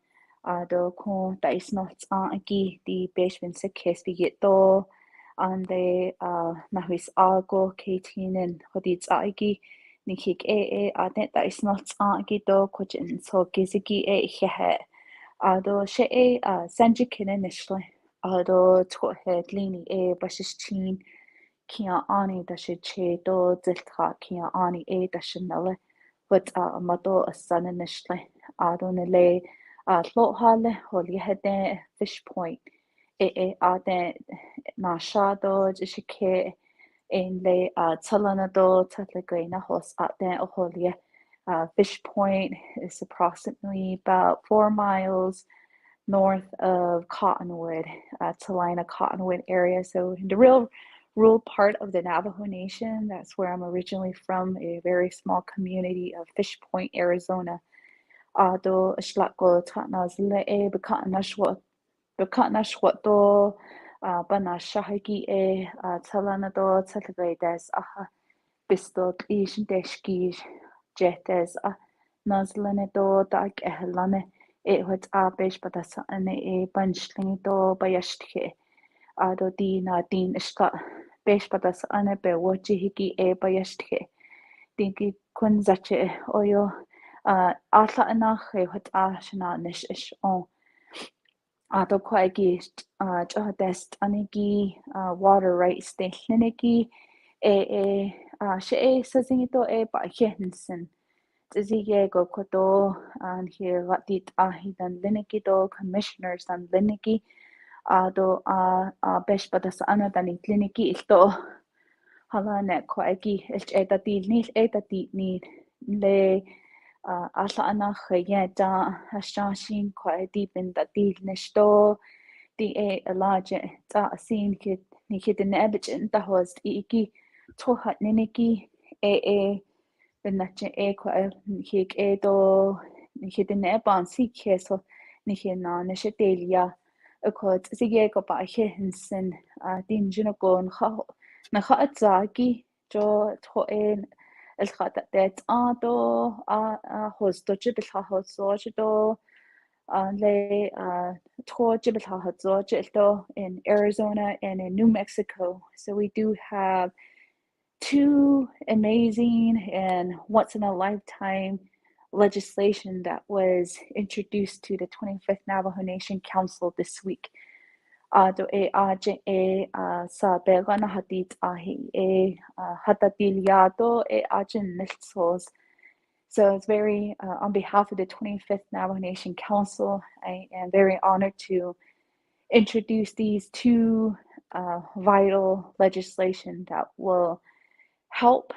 do ko da is not agi the basement se kes bi do an de na huis algo 18 and hodits agi ni kik adet that is not agi do kojin so gizigi he do she sanjikin initially do to head lini bashistin kia ani da she che do zilka kia ani da shanelle but mato a son initially do ne le Lohale holy had fish point den na shado jishike in le Tulley-Cordova Tulley-Cordova hos den holy fish point is approximately about 4 miles north of Cottonwood, Salina Cottonwood area. So in the real rural part of the Navajo Nation, that's where I'm originally from, a very small community of Fish Point, Arizona. Do shlako tatnas le bekanash what do bana shahiki talana do talagaides bisto ishin deshki jetes nazlane do dag ehlane what abesh badasa ane bunchling do bayashtke do dina din ishka besh badasa ane be wachihiki bayashtke dinki kunzache oyo Atla anach what ashna nish ish on do kwaigi dest anigi water rights de liniki she sazito ba hensen zige go koto and here ratit ahidan liniki do commissioners and liniki do besh padas anadani liniki ilto halane kwaigi etati ni le alla anach da hashin quite deep in the deal nesto the alaje ta sin kit ni kit in ebichin the host iki tohat niniki the nache kwa hik do ni kit in eban si keso ni hina neshetelia akot sige ko pa hinsen din junagon na khatzaki jo to الخطأ do host do jibel host so do le to jibel so do in Arizona and in New Mexico. So we do have 2 amazing and once in a lifetime legislation that was introduced to the 25th Navajo Nation Council this week. Do sa begana hatit ahi hatadiliado ajin nilsos. So it's very on behalf of the 25th Navajo Nation Council, I am very honored to introduce these 2 vital legislation that will help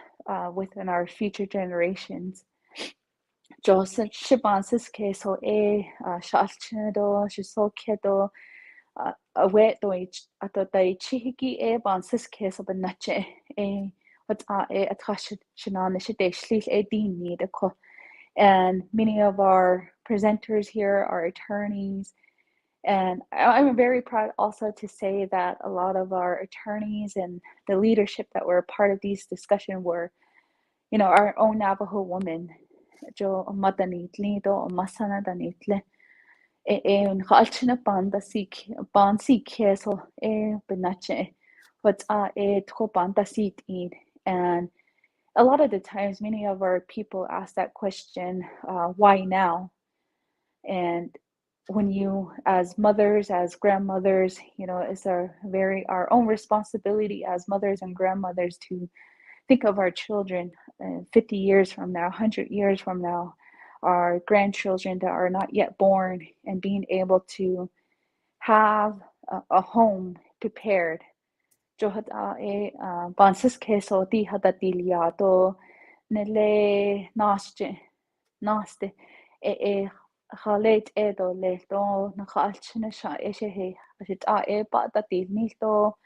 within our future generations. Joseph Shibansis keso shalchido shisokedo aware ato dai chihiki ban sis case of a nache what a tashanan shideshli din need and many of our presenters here are attorneys, and I'm very proud also to say that a lot of our attorneys and the leadership that were a part of these discussions were our own Navajo women jo madanitli do masana danitle Galchina ban si keso benache what to banda seat eat. And a lot of the times many of our people ask that question, why now? And when you as mothers, as grandmothers, it's our own responsibility as mothers and grandmothers to think of our children 50 years from now, 100 years from now. our grandchildren that are not yet born, and being able to have a home prepared. Johad e bansis keso di hadadiliado nele naste e halet edo leto nakaalchina sha eshe ashit e ba dati nito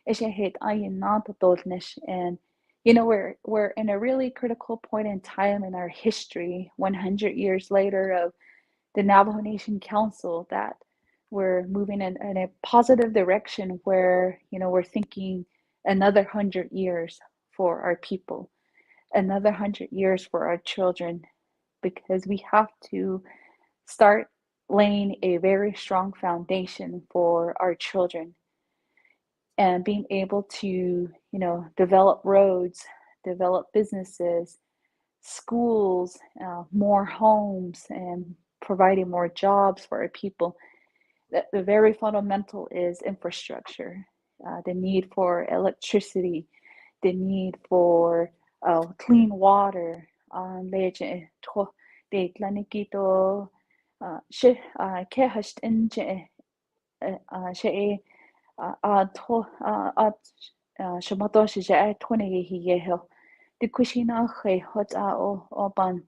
eshe het ayin nato dolnish. And you know, we're in a really critical point in time in our history, 100 years later, of the Navajo Nation Council, that we're moving in a positive direction where, you know, we're thinking another 100 years for our people, another 100 years for our children, because we have to start laying a very strong foundation for our children and being able to, you know, develop roads, develop businesses, schools, more homes, and providing more jobs for our people. The very fundamental is infrastructure, the need for electricity, the need for clean water. The kushina he hot o ban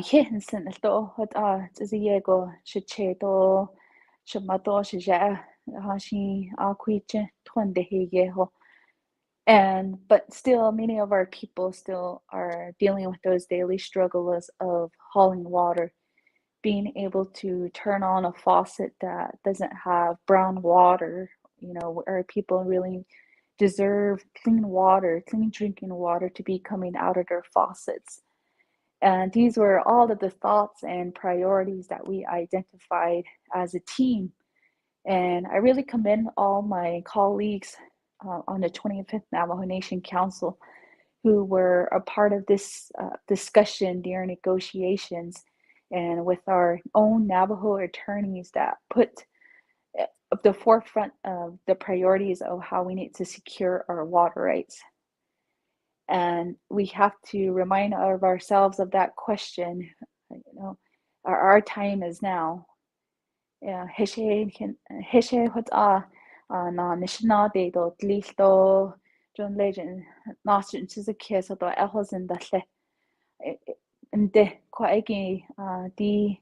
hinsen to hot ziego shicheto shamato shija hashi akwiche twande he yeho. And but still, many of our people still are dealing with those daily struggles of hauling water, being able to turn on a faucet that doesn't have brown water. You know, our people really deserve clean water, clean drinking water to be coming out of their faucets. And these were all of the thoughts and priorities that we identified as a team. And I really commend all my colleagues on the 25th Navajo Nation Council who were a part of this discussion during negotiations, and with our own Navajo attorneys that put at the forefront of the priorities of how we need to secure our water rights. And we have to remind ourselves of that question, you know, our time is now. Heshe hot na nishna de do tlito John Legend Nasrin Chizuki so do ehos in the nde kwaegi di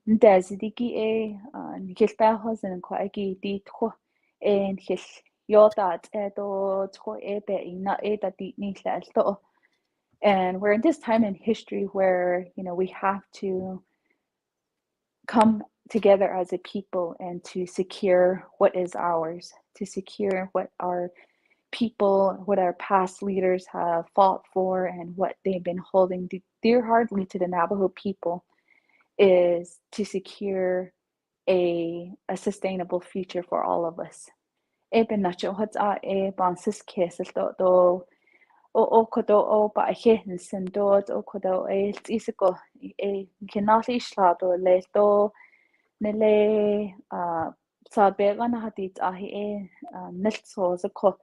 ndazidiki nikiltahos and kwaegi di tko and his yodat edo tko ebe ina eta di nisla. And we're in this time in history where, you know, we have to come together as a people and to secure what is ours, to secure what our people, what our past leaders have fought for, and what they've been holding dear heartily to the Navajo people, is to secure a sustainable future for all of us. Eben nacho hotsa e bansis kesel do o kodo o ba hensen do o kodo e isiko e kenali shlado le do nele sa begana hatit ahi e nelso zako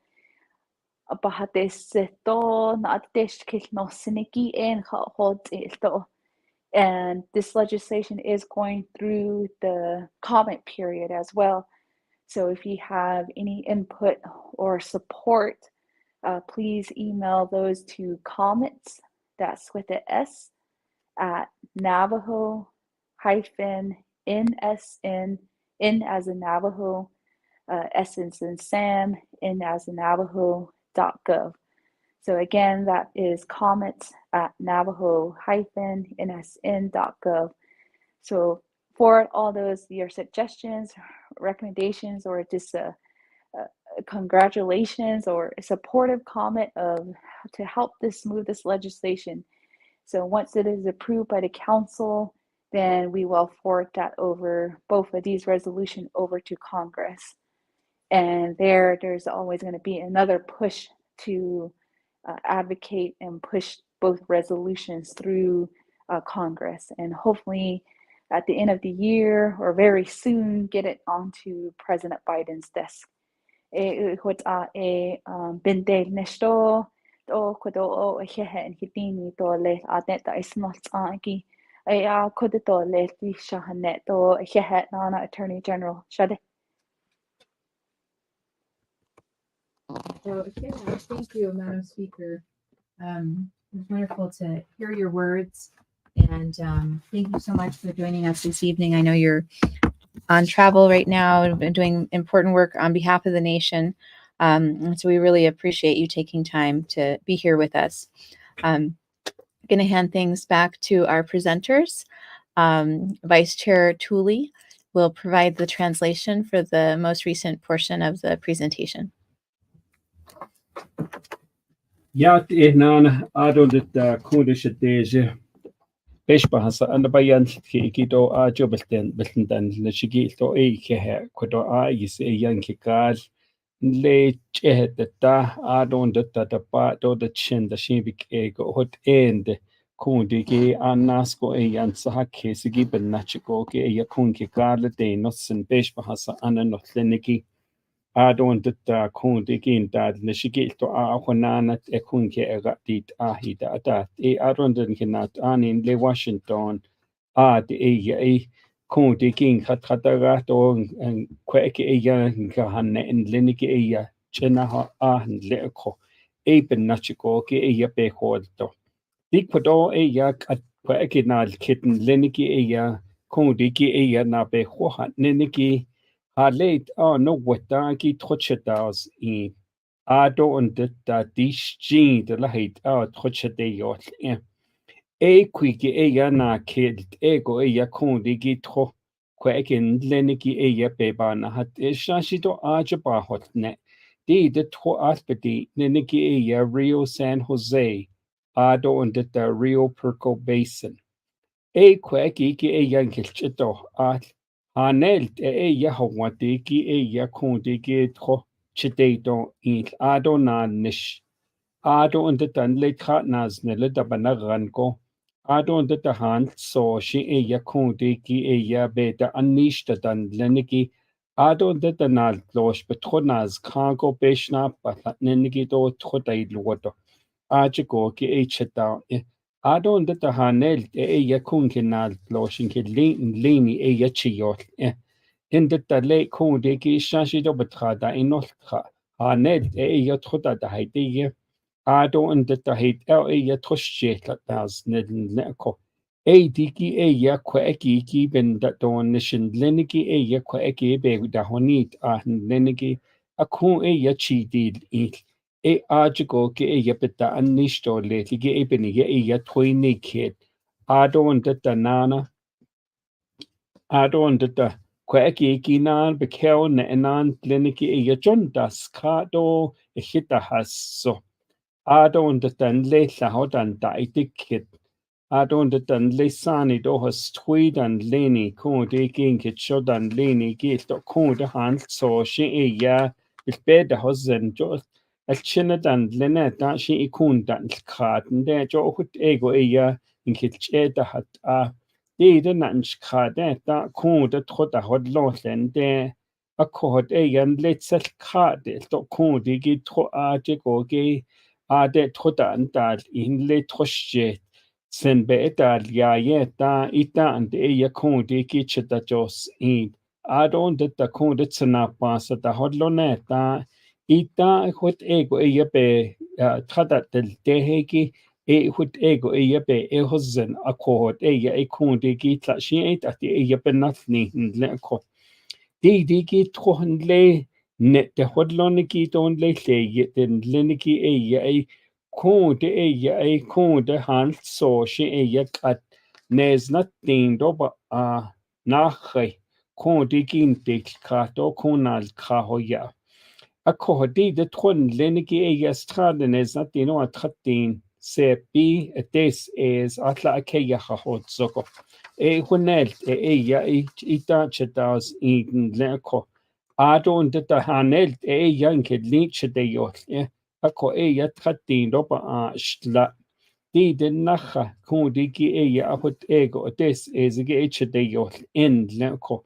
abahateseto na ateshkil no siniki en hot ilto. And this legislation is going through the comment period as well. So if you have any input or support, please email those to comments, that's with an S, at Navajo-NSN, N as in Navajo, S as in Sam, N as in Navajo.gov. So again, that is comments at Navajo-NSN.gov. So forward all those, your suggestions, recommendations, or just congratulations or a supportive comment to help move this legislation. So once it is approved by the council, then we will forward that over, both of these resolutions over to Congress. And there's always going to be another push to advocate and push both resolutions through Congress, and hopefully at the end of the year or very soon get it onto President Biden's desk. to kodo o hehe and hitini to le adet da is not anki. I could to le visha hanet to hehe nana Attorney General. Shade.
So, thank you, Madam Speaker. It's wonderful to hear your words, and thank you so much for joining us this evening. I know you're on travel right now and doing important work on behalf of the nation. And so we really appreciate you taking time to be here with us. I'm going to hand things back to our presenters. Vice Chair Tulley will provide the translation for the most recent portion of the presentation.
Ja, nana adon dit kundische deze Beshbahasa and bayan kido belten dan lishigi to ke kodo is a yanki gal le chehet da adon da pa do the chin the shibik ego hot end kundi ge anasko yan sahake sigi ben nachiko ge yakunki gal de nosen Beshbahasa and notleniki adon da kundi gin da lishigi to honanat ekunke egatit ahida da adon den kinat anin le Washington de kundi king khatarato kweke hanne en lenike chena ha leko ben nachiko ke be holto dikpodo kweke na kitten lenike kundi ki na be ho neniki ha late no weta ki trochetaus in ado und da dis de la hate trochete yot kwiki na kid ego kundi gi tro kwekin leniki beba na hat shashito ajaba hot ne de tro aspeti leniki Rio San Jose ado und da Rio Perco Basin kweki ki kilchito at hanelt hawati ki kundi gi tro chiteto in ado na nish ado und dann lekha naznele da banaranko ado und da hand so shi kundi ki beta anishta dan leniki ado und da nal losh betronaz kango beshna patneniki do trodai luoto ajiko ki cheta ado und da hanel kunki nal loshin ki lini chiyot in da le kundi ki shashi do betrada inoltra hanel troda da haide ado und da heit troshchet das nedko diki kweki ki ben da don nishin leniki kweki be da honit leniki akun chidil ajiko ke beta anisto le ki beni toini kid ado und da nana ado und da kweki ki nan bekel nan leniki jon das kado hita has so ado und dan le dan daitikit ado und dan le sani do has dan leni de ging kit dan leni git do de han so shi bis beda hosen jo china dan lene da shi dan kraten de jo hut ego in kit da hat de nan krade da de troda hot lo de akot letsel krade do de git tro go ge de troda andal in le trosje sen betal ta ita ante kundi ki cheta jos in adon de ta kundi tsna pasa ta hodlone ta ita hot ego be trada del teheki hot ego be hozen akot kundi ki tlashi et ati benatni le ko di ki trohen le net de hodlone ki don le den leniki kunde han so shi kat neznat din doba nache kunde gintik kato kunal kahoya akohdi de tron leniki strade neznat din o attratin se bi des is atla akeya hot zoko hunelt ita chetas in leko ado und da hanelt yanke linche de yot ako tratin dopa stla di de nacha kundi ki apot ego des ge de yot in leko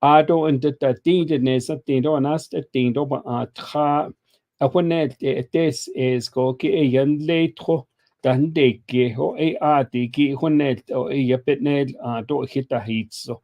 ado und da di de nesat din do nast din dopa tra Ahwanet this is go ki e yan leitro dan de ki ho e a di ki hwanet o e yapetnel a do hita hitso.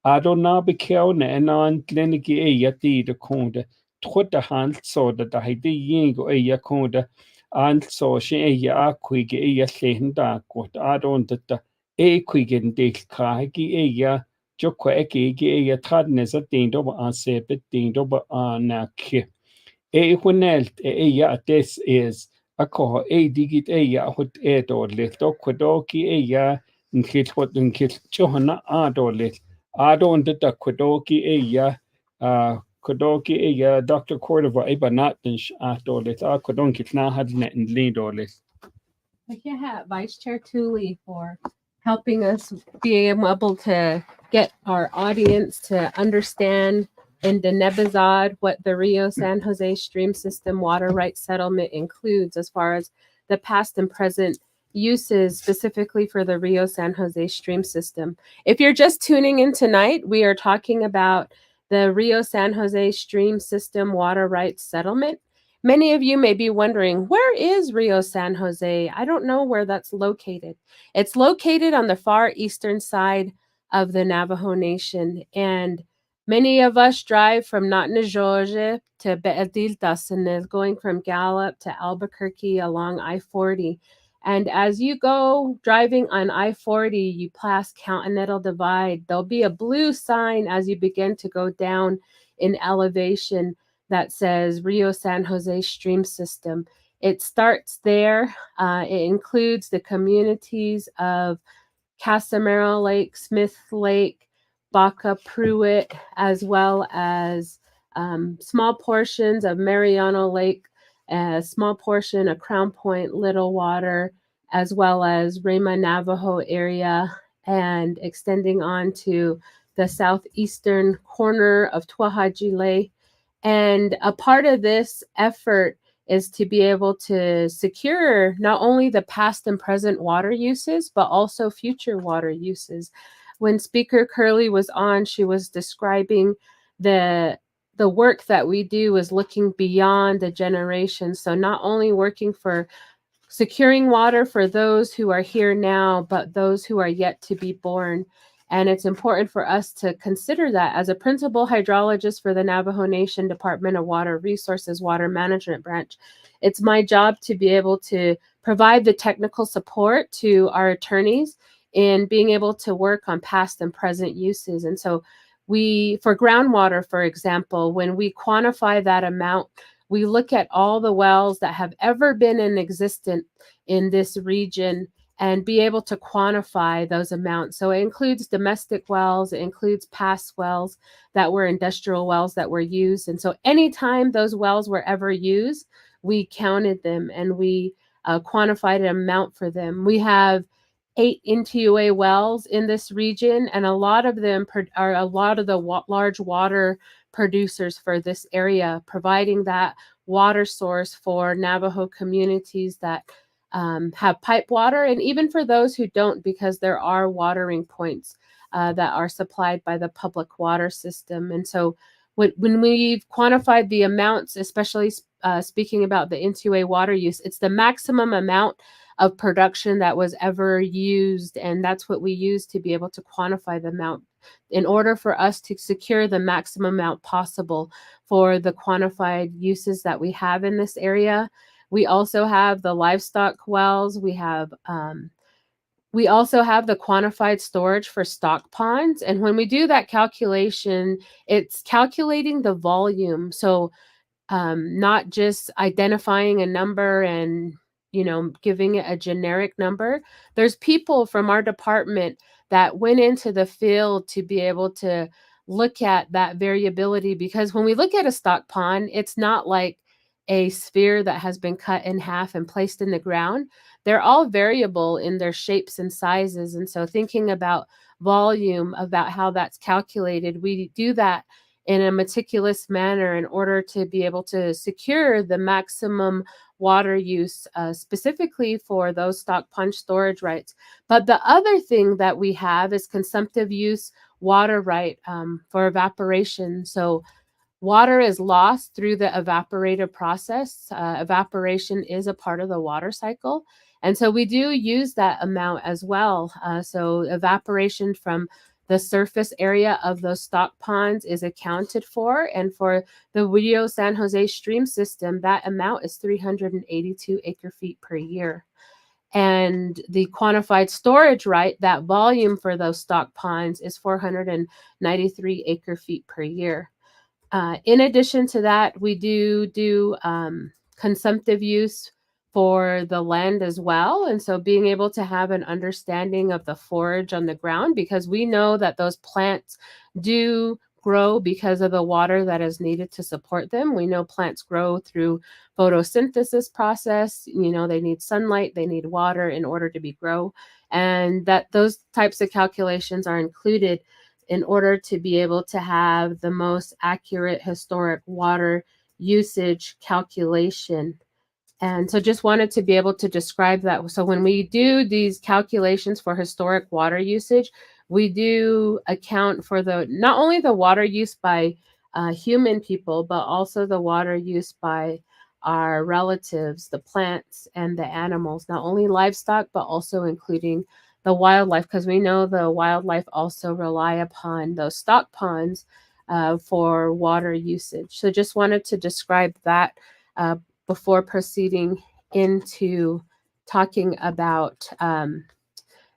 A do na be keo ne en an kliniki e yati de konde. Trota hand so da da hidi yingo e ya konde. An so she e ya kuige e ya lehen da kot. A do da e kuige de kaigi e ya jokwa eki e ya tradnesa dindo ba an sepet dindo ba an ki. E hwnelt e ya des is a ko e digit e ya hot e do le to kwodoki e ya nkit hot nkit johana a do le a do nda kwodoki e ya kwodoki e ya Dr. Cordova e banat a do le a kwadonki na had net and lean do le.
Thank you, Vice Chair Tulley, for helping us be able to get our audience to understand in the Nebazad what the Rio San Jose Stream System Water Rights Settlement includes as far as the past and present uses specifically for the Rio San Jose Stream System. If you're just tuning in tonight, we are talking about the Rio San Jose Stream System Water Rights Settlement. Many of you may be wondering, where is Rio San Jose? I don't know where that's located. It's located on the far eastern side of the Navajo Nation, and many of us drive from Natnajoje to Be'ediltasenez, going from Gallup to Albuquerque along I-40. And as you go driving on I-40, you pass Continental Divide. There'll be a blue sign as you begin to go down in elevation that says Rio San Jose Stream System. It starts there. It includes the communities of Casamaro Lake, Smith Lake, Baca Pruitt, as well as small portions of Mariano Lake, a small portion of Crown Point, Little Water, as well as Rema Navajo area, and extending on to the southeastern corner of Tuahajile. And a part of this effort is to be able to secure not only the past and present water uses, but also future water uses. When Speaker Curley was on, she was describing the work that we do is looking beyond the generations. So not only working for securing water for those who are here now, but those who are yet to be born. And it's important for us to consider that. As a principal hydrologist for the Navajo Nation Department of Water Resources Water Management Branch, it's my job to be able to provide the technical support to our attorneys in being able to work on past and present uses. And so for groundwater, for example, when we quantify that amount, we look at all the wells that have ever been in existence in this region and be able to quantify those amounts. So it includes domestic wells, it includes past wells that were industrial wells that were used. And so anytime those wells were ever used, we counted them and we quantified an amount for them. We have 8 NTUA wells in this region, and a lot of them are a lot of the large water producers for this area, providing that water source for Navajo communities that have pipe water, and even for those who don't, because there are watering points that are supplied by the public water system. And so when we've quantified the amounts, especially speaking about the NTUA water use, it's the maximum amount of production that was ever used, and that's what we use to be able to quantify the amount in order for us to secure the maximum amount possible for the quantified uses that we have in this area. We also have the livestock wells. We also have the quantified storage for stock ponds. And when we do that calculation, it's calculating the volume. So not just identifying a number and giving it a generic number. There's people from our department that went into the field to be able to look at that variability, because when we look at a stock pond, it's not like a sphere that has been cut in half and placed in the ground. They're all variable in their shapes and sizes. And so thinking about volume, about how that's calculated, we do that in a meticulous manner in order to be able to secure the maximum water use specifically for those stock pond storage rights. But the other thing that we have is consumptive use water right for evaporation. So water is lost through the evaporative process. Evaporation is a part of the water cycle. And so we do use that amount as well. So evaporation from the surface area of those stock ponds is accounted for. And for the Rio San Jose stream system, that amount is 382 acre feet per year. And the quantified storage right, that volume for those stock ponds is 493 acre feet per year. In addition to that, we do consumptive use for the land as well. And so being able to have an understanding of the forage on the ground, because we know that those plants do grow because of the water that is needed to support them. We know plants grow through photosynthesis process. You know, they need sunlight, they need water in order to grow. And that those types of calculations are included in order to be able to have the most accurate historic water usage calculation. And so just wanted to be able to describe that. So when we do these calculations for historic water usage, we do account for not only the water use by human people, but also the water use by our relatives, the plants and the animals, not only livestock, but also including the wildlife, because we know the wildlife also rely upon those stock ponds for water usage. So just wanted to describe that before proceeding into talking about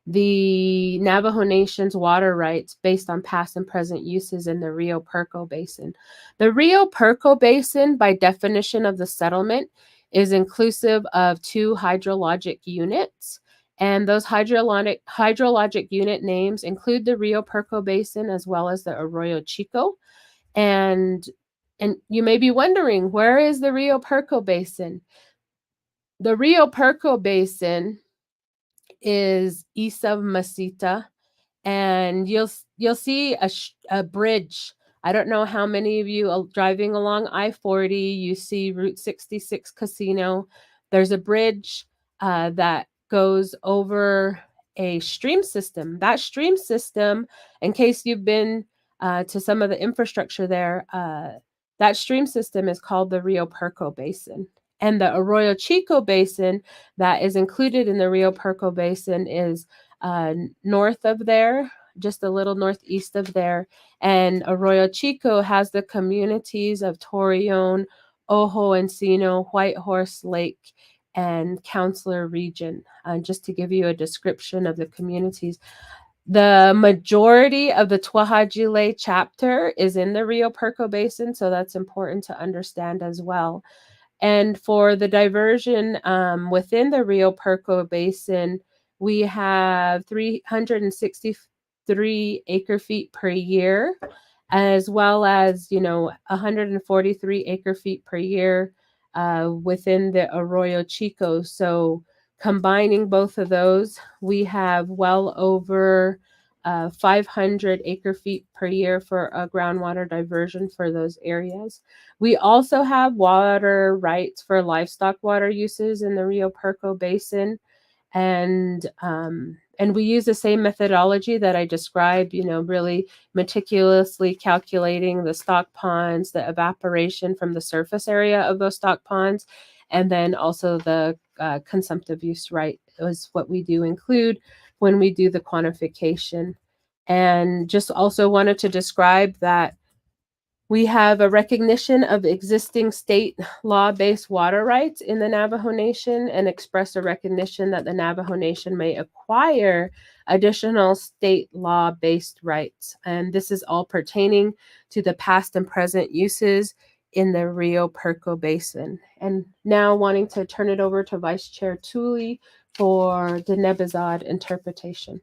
the Navajo Nation's water rights based on past and present uses in the Rio Perco Basin. The Rio Perco Basin, by definition of the settlement, is inclusive of 2 hydrologic units. And those hydrologic unit names include the Rio Perco Basin as well as the Arroyo Chico. And you may be wondering, where is the Rio Perco Basin? The Rio Perco Basin is east of Mesita, and you'll see a bridge. I don't know how many of you are driving along I-40, you see Route 66 Casino. There's a bridge that goes over a stream system. That stream system, in case you've been to some of the infrastructure there, that stream system is called the Rio Perco Basin. And the Arroyo Chico Basin that is included in the Rio Perco Basin is north of there, just a little northeast of there. And Arroyo Chico has the communities of Torreon, Ojo Encino, White Horse Lake, and Counselor Region. Just to give you a description of the communities. The majority of the Tuahajile chapter is in the Rio Perco Basin, so that's important to understand as well. And for the diversion within the Rio Perco Basin, we have 363 acre feet per year, as well as, 143 acre feet per year within the Arroyo Chico. So combining both of those, we have well over 500 acre feet per year for a groundwater diversion for those areas. We also have water rights for livestock water uses in the Rio Perco Basin. And we use the same methodology that I described, really meticulously calculating the stock ponds, the evaporation from the surface area of those stock ponds, and then also the consumptive use right is what we do include when we do the quantification. And just also wanted to describe that we have a recognition of existing state law-based water rights in the Navajo Nation and express a recognition that the Navajo Nation may acquire additional state law-based rights. And this is all pertaining to the past and present uses in the Rio Perco Basin. And now wanting to turn it over to Vice Chair Tulley for the Nebazad interpretation.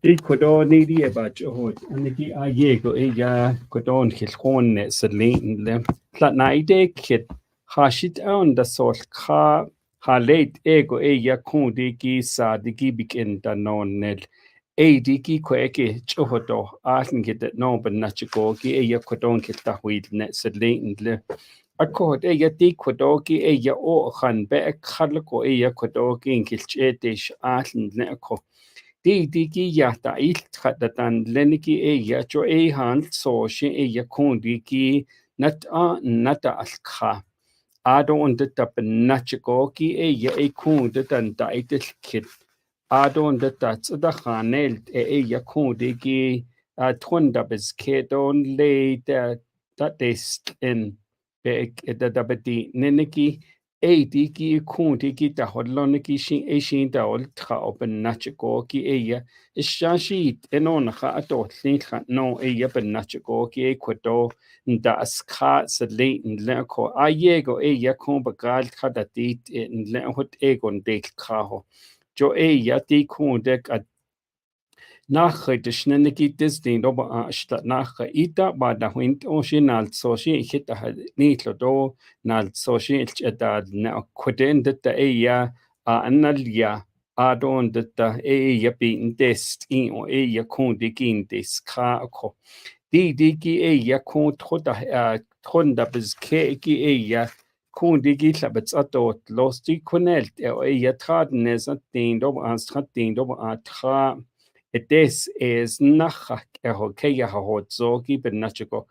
Ecuador needy about Johod, and the Ayego, Codon, his horn, said Leighton, them. Flat night, kid, hashit on the salt car, ha late ego, Kundiki, sa the gibik in the non ned. Diki quake, Johodo, asking it that no, but not Chicogi, Codon, kit the wheat, net said Leighton. Accord Quadogi, o Han, beck, Hadloco, Quadogi, and Kilchetish, Aslan, Neco. Digi yata iltatan leniki eya jo han so she eya kundiki nata alkha. Ado und tap nachigoki eya kundatan daitil kit. Ado und tats da hanelt eya kundiki tunda beskedon le dat ist in da beti neniki diki kundiki da hodloniki shin da ol tra open nachigoki eya Shashit enon ha ato tlinka no eya ben nachigoki ekwato da aska sedle in leko ayego eya kon bagal kadatit in lehot egon del kaho jo eya ti kundek nach de schnenneki Disney ober statt nach ita ba da hint o shinal so shi hita ni do nal so shi da na kweden de eya analia adon de eya bin dest in o eya kundi gin des ka ko di eya kun tronda bez ke eya kundi gi labets atot los di kunelt eya traden es den do an straten do tra This is nachak keya hahotzogi benachiko.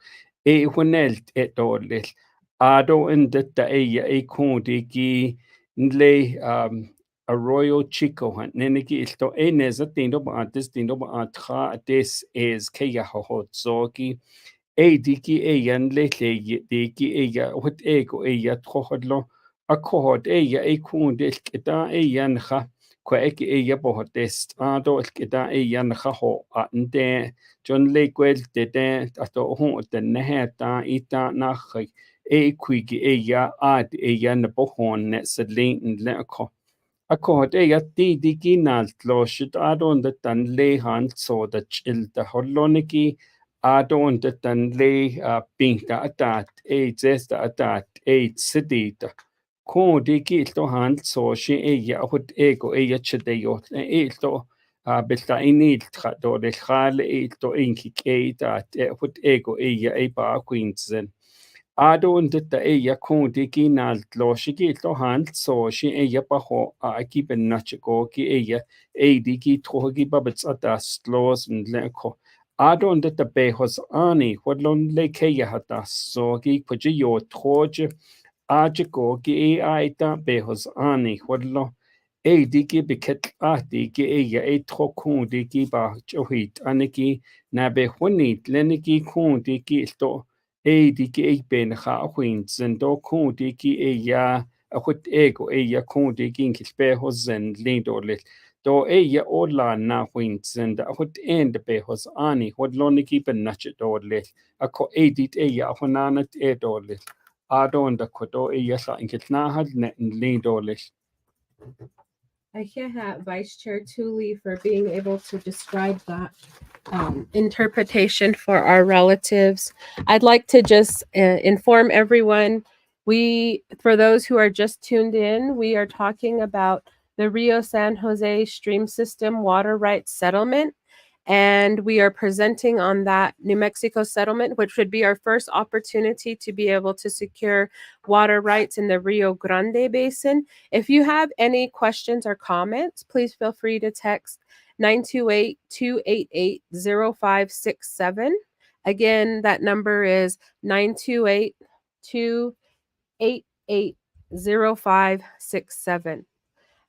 Hunelt etolil. Ado in the eya kundiki nle arroyo chico hunt neniki isto enes a tindo antes tindo tra. This is keya hahotzogi. Diki eyan lele diki eya what ego eya trohodlo. A cohort eya kundil kita eyan ha. Kwek eya bohotest ado kita eya naho ante John Lakewell de ato hon de neheta ita nach kwigi eya ad eya na bohon net sedlin leko Akko eya di ginalt lo shit ado de tan le han so da chil da holoniki ado de tan le pinta atat zesta atat city Ko de gilto han so she eya hot ego eya chedeyo elto belta inil do de khale elto inki keita hot ego eya e ba queensen Ado und da eya ko de ginal lo she gilto han so she eya ba ho aki ben nachgo ki eya di ki trogi babets atas los und leko Ado und da be hos ani hodlon le keya hatas so gi puji yo troje Ajiko ki aita behos ani hodlo diki biket diki eya trokun diki ba johit aniki na be hunit leniki kun diki sto diki ben ha huin zendo kun diki eya hut ego eya kun diki behos zen lindolit do eya ola na huin zenda hut end behos ani hodlo niki ben nachdolit ako edit eya hunanat edolit Ado da kodo yesa inkitnahad net lindolish.
I can't Vice Chair Tulley for being able to describe that interpretation for our relatives. I'd like to just inform everyone, for those who are just tuned in, we are talking about the Rio San Jose Stream System Water Rights Settlement. And we are presenting on that New Mexico settlement, which would be our first opportunity to be able to secure water rights in the Rio Grande Basin. If you have any questions or comments, please feel free to text 928-288-0567. Again, that number is 928-288-0567.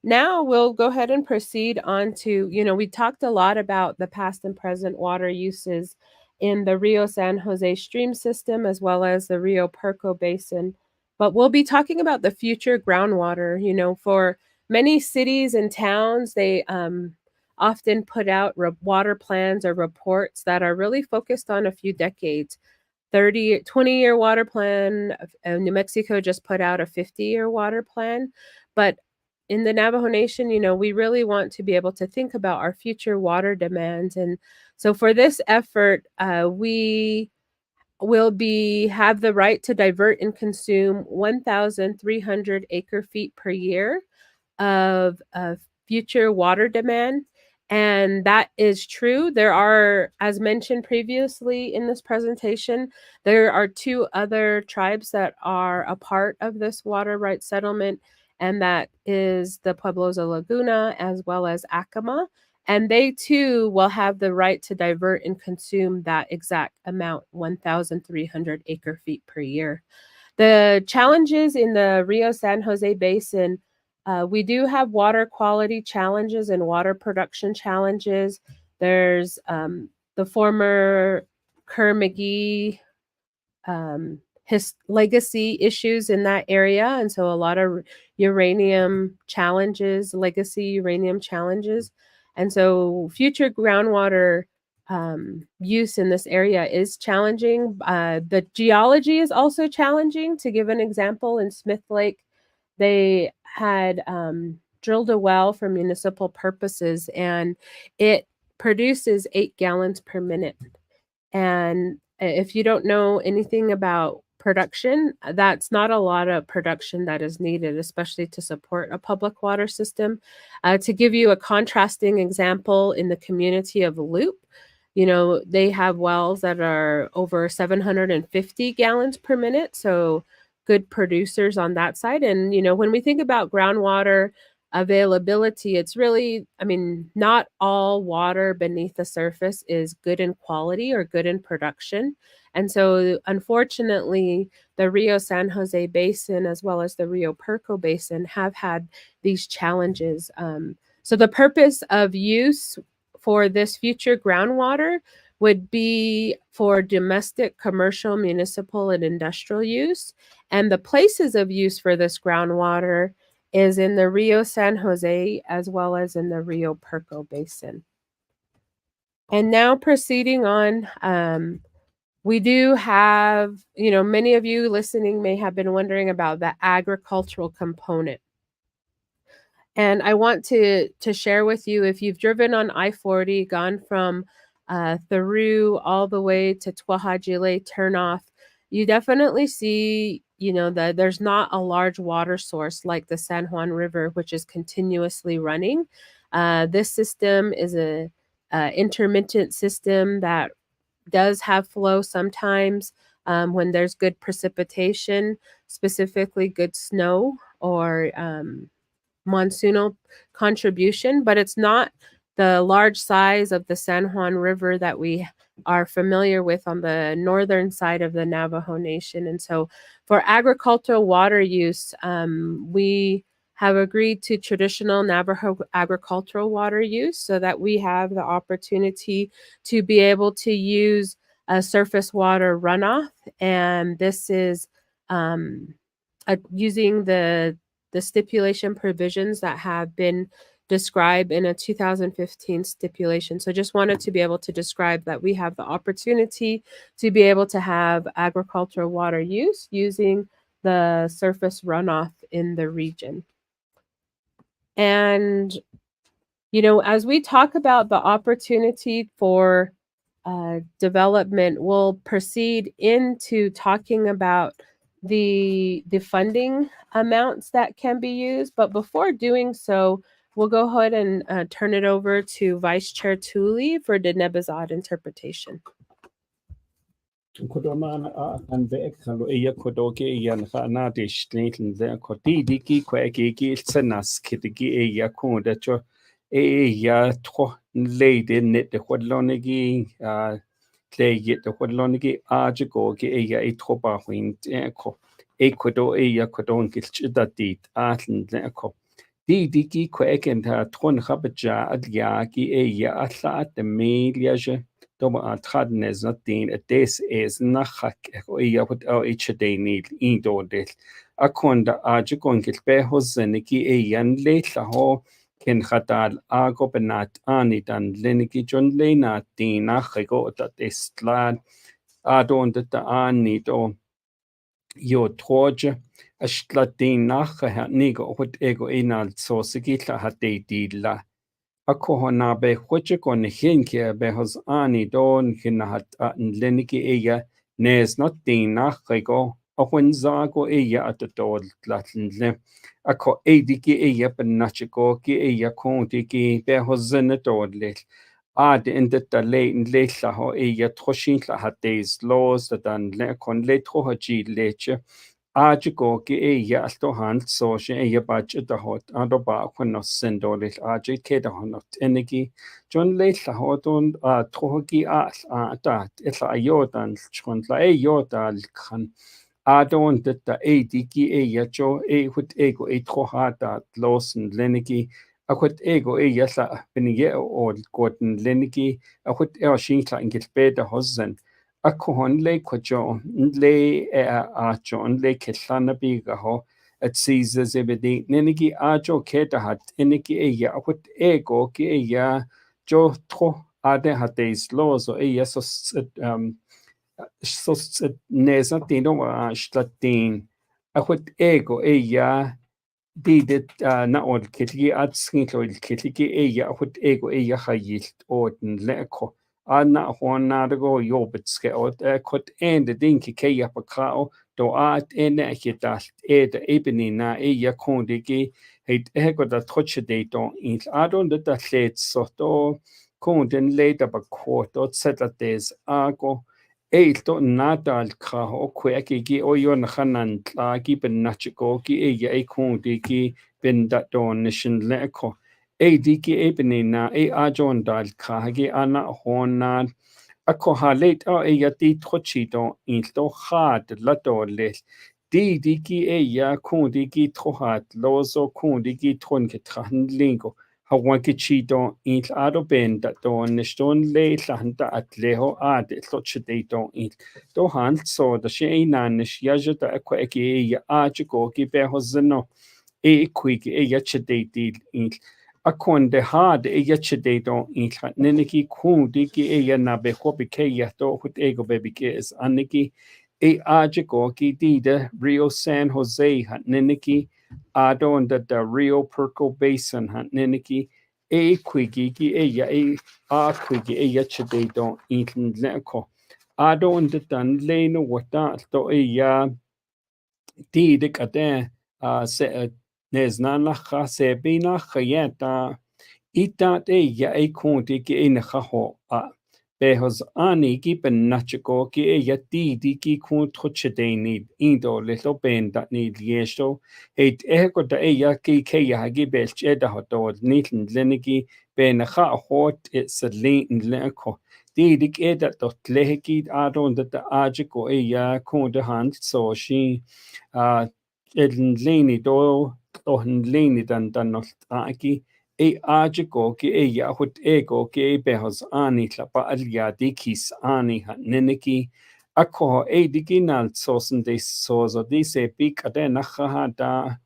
Now we'll go ahead and proceed on to, we talked a lot about the past and present water uses in the Rio San Jose stream system as well as the Rio Puerco Basin. But we'll be talking about the future groundwater. For many cities and towns, they often put out water plans or reports that are really focused on a few decades. 20-year water plan. New Mexico just put out a 50-year water plan. But in the Navajo Nation, we really want to be able to think about our future water demands. And so for this effort, we will have the right to divert and consume 1,300 acre feet per year of future water demand. And that is true. There are, as mentioned previously in this presentation, there are 2 other tribes that are a part of this water rights settlement, and that is the Pueblos of Laguna as well as Acoma. And they too will have the right to divert and consume that exact amount, 1,300 acre feet per year. The challenges in the Rio San Jose Basin, we do have water quality challenges and water production challenges. There's the former Kerr-McGee his legacy issues in that area, and so a lot of uranium challenges, legacy uranium challenges, and so future groundwater use in this area is challenging. The geology is also challenging. To give an example, in Smith Lake, they had drilled a well for municipal purposes, and it produces 8 gallons per minute. And if you don't know anything about production, that's not a lot of production that is needed, especially to support a public water system. To give you a contrasting example, in the community of Loop, they have wells that are over 750 gallons per minute. So good producers on that side. And, when we think about groundwater availability, it's really, not all water beneath the surface is good in quality or good in production. And so, unfortunately, the Rio San Jose Basin, as well as the Rio Perco Basin, have had these challenges. So the purpose of use for this future groundwater would be for domestic, commercial, municipal, and industrial use. And the places of use for this groundwater is in the Rio San Jose as well as in the Rio Perco Basin. And now proceeding on, we do have, many of you listening may have been wondering about the agricultural component. And I want to share with you, if you've driven on I-40, gone from Theru all the way to Tuahajile turnoff, you definitely see, that there's not a large water source like the San Juan River, which is continuously running. This system is a intermittent system that does have flow sometimes when there's good precipitation, specifically good snow or monsoonal contribution, but it's not the large size of the San Juan River that we are familiar with on the northern side of the Navajo Nation. And so for agricultural water use, we have agreed to traditional Navajo agricultural water use so that we have the opportunity to be able to use a surface water runoff. And this is using the stipulation provisions that have been described in a 2015 stipulation. So just wanted to be able to describe that we have the opportunity to be able to have agricultural water use using the surface runoff in the region. And, as we talk about the opportunity for development, we'll proceed into talking about the funding amounts that can be used. But before doing so, we'll go ahead and turn it over to Vice Chair Tulley for the Nebazad interpretation.
Kodoma an ve'ekalo eya kodoke eya na de stleten ze kodi diki kweki senas kitigi eya konda cho eya tro lady net de hodlonigi play the hodlonigi ajigo ge eya etroba win ko Ecuador eya kodon gilchidati atlen ko di diki kweken ta tron habaja adjaki eya atla at the mediaje Doba tradnes not din des is nachak ja wat HDNil indodel akonda ajikon kilbehosniki yan letla ho ken khatal agobenat ani dan leniki John Lena din nachego dat istlan adon dat ani do jo troje ashtlatin nach nigo hot ego inal so sigitla hat dila Ako na be hoche kon hinke be hos ani don hinahat an leniki eya nes not din nachrego when zago eya at the dod latinle ako ediki eya benachiko ki eya kontiki be hosene dodle ad in the late letla ho eya troshin la hat days laws that dan le kon le trohaji leche Ajigo ge ya sto hand so she ya budget the hot ado ba when no sendo le aji ke the hot energy John le la hot on trogi da it's a yodan chon la yoda kan adon that the digi ya jo hut ego trohata losen lenigi a hut ego ya sa bin ye or gotten lenigi a hut shin klein get better hosen a cohon le quajo le a john le kelana biga ho at Caesar's ebedi nenigi ajo keta hat eniki ya what ego ki ya jo tro ade hates laws o ya so so neza tino a statin a what ego ya Didet na od kitli at skintlo kitli ya what ego ya hayil odn leko Anna hona go jobetske og kot ende dinki keia pakao do at ene ekitast ebenina ja kondigi heit ego da troche de don in adon de da let so do konden later bakot dot setates ago to nadal ka o kweki o yon hanan tlagi ben nachiko ki ja kondigi ben da don nation leko diki ebenina ajon dal kahagi ana honan ako halet yati trochito in to hat lato les diki ya kundiki trohat lozo kundiki tron ketran lingo hawaki chito in ado ben da don neston le landa atleho ad trochito in to han so da sheina nish yajata ako eki ya achiko ki behozno quick yachadati in akonde hard yachadate in neniki kundiki nabe hobike yato hut ego baby is aniki ajiko ki dida Rio San Jose hat neniki adon the Rio Perco Basin hat neniki quickie ya quickie yachadate in leko adon the dan lane wata to didik ade se neznanacha se binacha yeta itat ya kunti ki inaho behos ani ki benachiko ki ya didi ki kun trochedeni indo little ben that need yeso it eko da ya ki ke ya gi belch eda hoto nitin lenigi benacha hot it's a lean leko didik eda dot lehiki adon that the ajiko ya kun de hand so she el leini do leini dan no aki ajiko ki ya hut ego ki behos ani tlapa alia dikis ani neneki ako diginal sosen de sozo dise big ade nacha da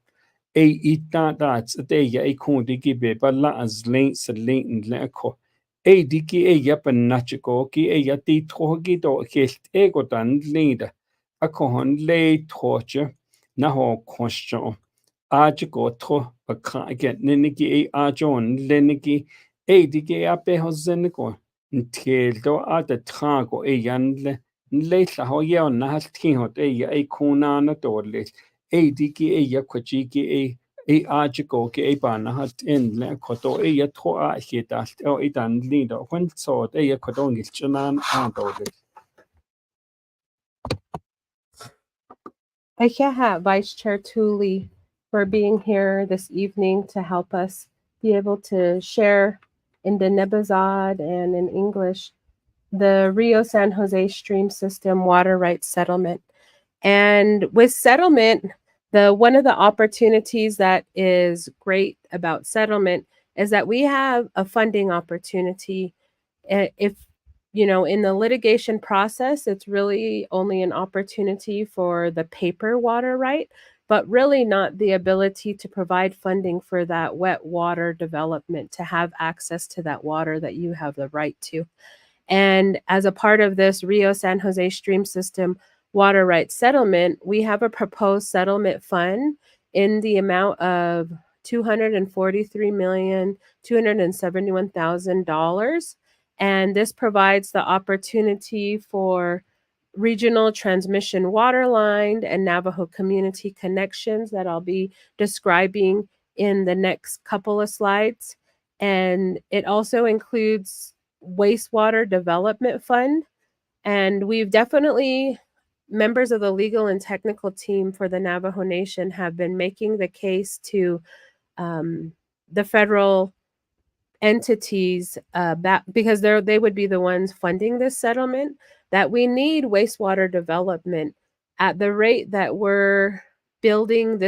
ita dat de ya kun digi be balla as link se link leko digi ya panachiko ki ya ti trogi do helt ego dan lida ako hon le troche na ho question ajiko tro baka again neniki ajon leniki digi ape hozeniko ntieldo ata trago yanle nleitla ho ya na haltkin hot ya kuna na dorle digi ya kwachiki ajiko ki bana hat in le koto ya tro a hitas o idan lindo when so ya koto ngilchunan adole
Aikeha, Vice Chair Tulley, for being here this evening to help us be able to share in the Nebazad and in English the Rio San Jose Stream System Water Rights Settlement. And with settlement, one of the opportunities that is great about settlement is that we have a funding opportunity. If in the litigation process, it's really only an opportunity for the paper water right, but really not the ability to provide funding for that wet water development, to have access to that water that you have the right to. And as a part of this Rio San Jose Stream System Water Rights Settlement, we have a proposed settlement fund in the amount of $243,271,000. And this provides the opportunity for regional transmission water line and Navajo community connections that I'll be describing in the next couple of slides. And it also includes wastewater development fund. And we've definitely members of the legal and technical team for the Navajo Nation have been making the case to the federal entities because they would be the ones funding this settlement, that we need wastewater development at the rate that we're building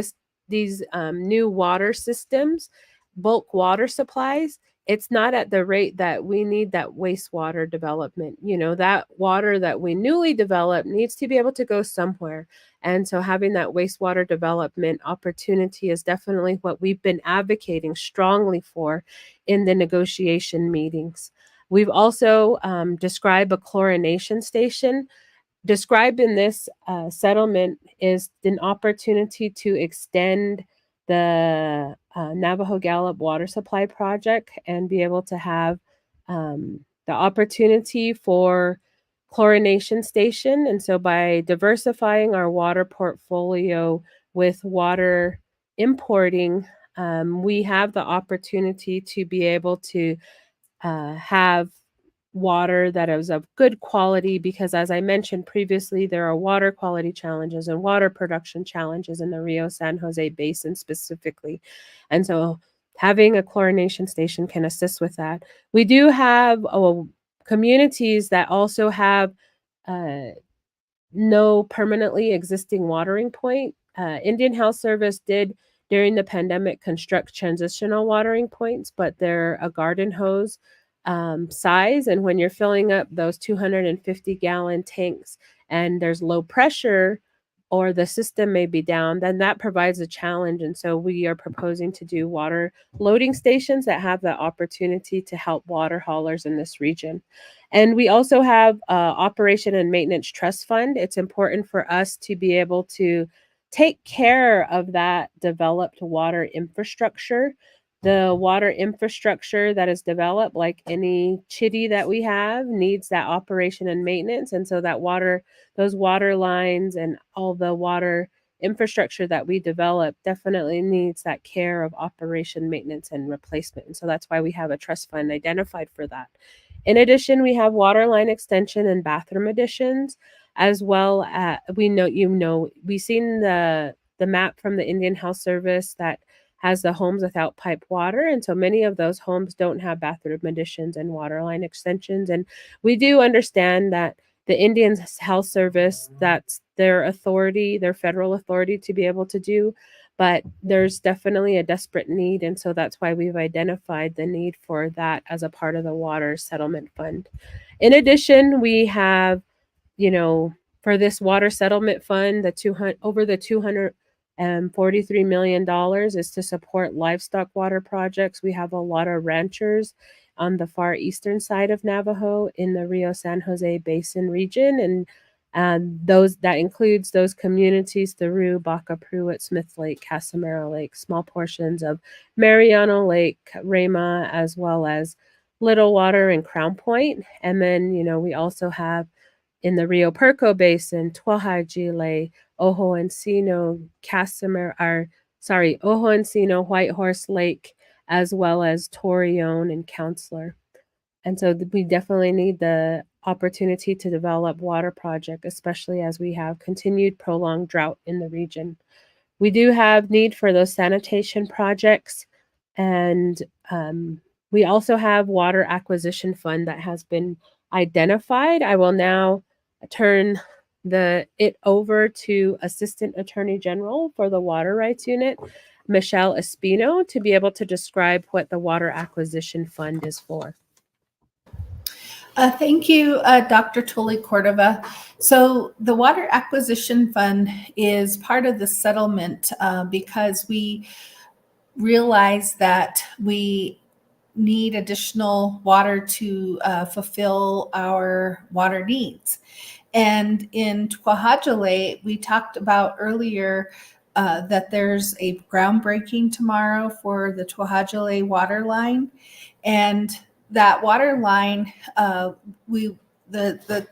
these new water systems, bulk water supplies. It's not at the rate that we need that wastewater development. You know, that water that we newly developed needs to be able to go somewhere. And so having that wastewater development opportunity is definitely what we've been advocating strongly for in the negotiation meetings. We've also described a chlorination station. Described in this settlement is an opportunity to extend the Navajo Gallup water supply project and be able to have the opportunity for chlorination station. And so by diversifying our water portfolio with water importing, we have the opportunity to be able to have water that is of good quality, because as I mentioned previously, there are water quality challenges and water production challenges in the Rio San Jose Basin specifically. And so having a chlorination station can assist with that. We do have communities that also have no permanently existing watering point. Indian Health Service did during the pandemic construct transitional watering points, but they're a garden hose size. And when you're filling up those 250-gallon tanks and there's low pressure or the system may be down, then that provides a challenge. And so we are proposing to do water loading stations that have the opportunity to help water haulers in this region. And we also have Operation and Maintenance Trust Fund. It's important for us to be able to take care of that developed water infrastructure. The water infrastructure that is developed, like any chitty that we have, needs that operation and maintenance. And so that water, those water lines and all the water infrastructure that we develop definitely needs that care of operation, maintenance, and replacement. And so that's why we have a trust fund identified for that. In addition, we have water line extension and bathroom additions, as well as we've seen the map from the Indian Health Service that has the homes without pipe water. And so many of those homes don't have bathroom additions and water line extensions. And we do understand that the Indian Health Service, that's their authority, their federal authority to be able to do, but there's definitely a desperate need. And so that's why we've identified the need for that as a part of the water settlement fund. In addition, we have, for this water settlement fund, over the $243 million is to support livestock water projects. We have a lot of ranchers on the far eastern side of Navajo in the Rio San Jose Basin region, and that includes those communities: Theru, Baca Pruitt, Smith Lake, Casamara Lake, small portions of Mariano Lake, Rama, as well as Little Water and Crown Point. And then, we also have in the Rio Perco Basin, Tuahajile, Ojo Encino, Ojo Encino, White Horse Lake, as well as Torreon and Counselor. And so we definitely need the opportunity to develop water project, especially as we have continued prolonged drought in the region. We do have need for those sanitation projects, and we also have water acquisition fund that has been identified. I will now turn it over to Assistant Attorney General for the Water Rights Unit, Michelle Espino, to be able to describe what the Water Acquisition Fund is for.
Thank you, Dr. Tulley-Cordova. So the Water Acquisition Fund is part of the settlement because we realize that we need additional water to fulfill our water needs. And in Tuahajile, we talked about earlier that there's a groundbreaking tomorrow for the Tuahajile water line. And that water line, the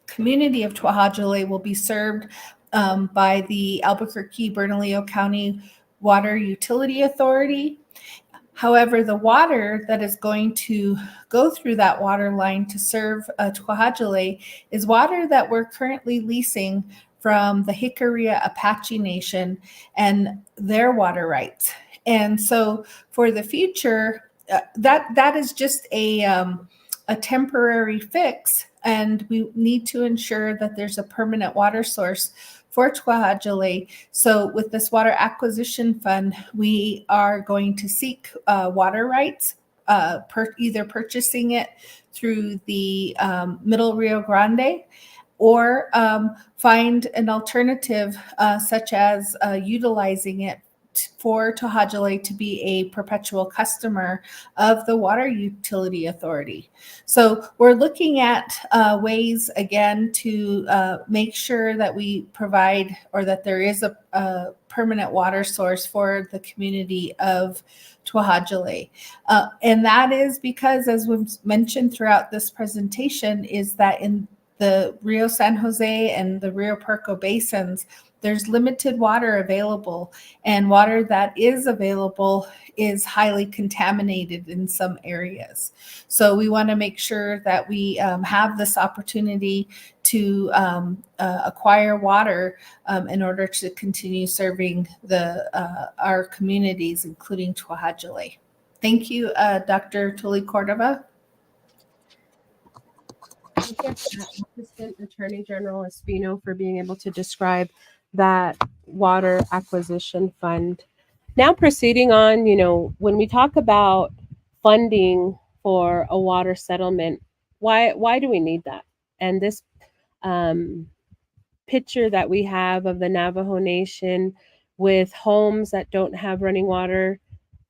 community of Tuahajile will be served by the Albuquerque-Bernalillo County Water Utility Authority. However, the water that is going to go through that water line to serve Tuahajale is water that we're currently leasing from the Jicarilla Apache Nation and their water rights. And so for the future, that is just a temporary fix, and we need to ensure that there's a permanent water source for Tuahajale. So with this water acquisition fund, we are going to seek water rights, either purchasing it through the Middle Rio Grande, or find an alternative such as utilizing it for Tuahajale to be a perpetual customer of the Water Utility Authority. So we're looking at ways, again, to make sure that we provide, or that there is a permanent water source for the community of Tuahajale. And that is because, as we've mentioned throughout this presentation, is that in the Rio San Jose and the Rio Puerco basins, there's limited water available, and water that is available is highly contaminated in some areas. So we want to make sure that we have this opportunity to acquire water in order to continue serving our communities, including Tuahajale. Thank you, Dr. Tulley-Cordova.
Thank you, Assistant Attorney General Espino, for being able to describe that water acquisition fund. Now proceeding on, when we talk about funding for a water settlement, why do we need that? And this picture that we have of the Navajo Nation with homes that don't have running water.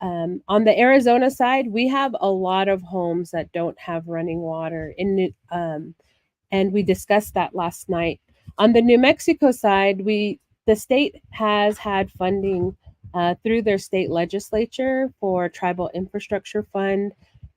On the Arizona side, we have a lot of homes that don't have running water, and we discussed that last night. On the New Mexico side, the state has had funding through their state legislature for tribal infrastructure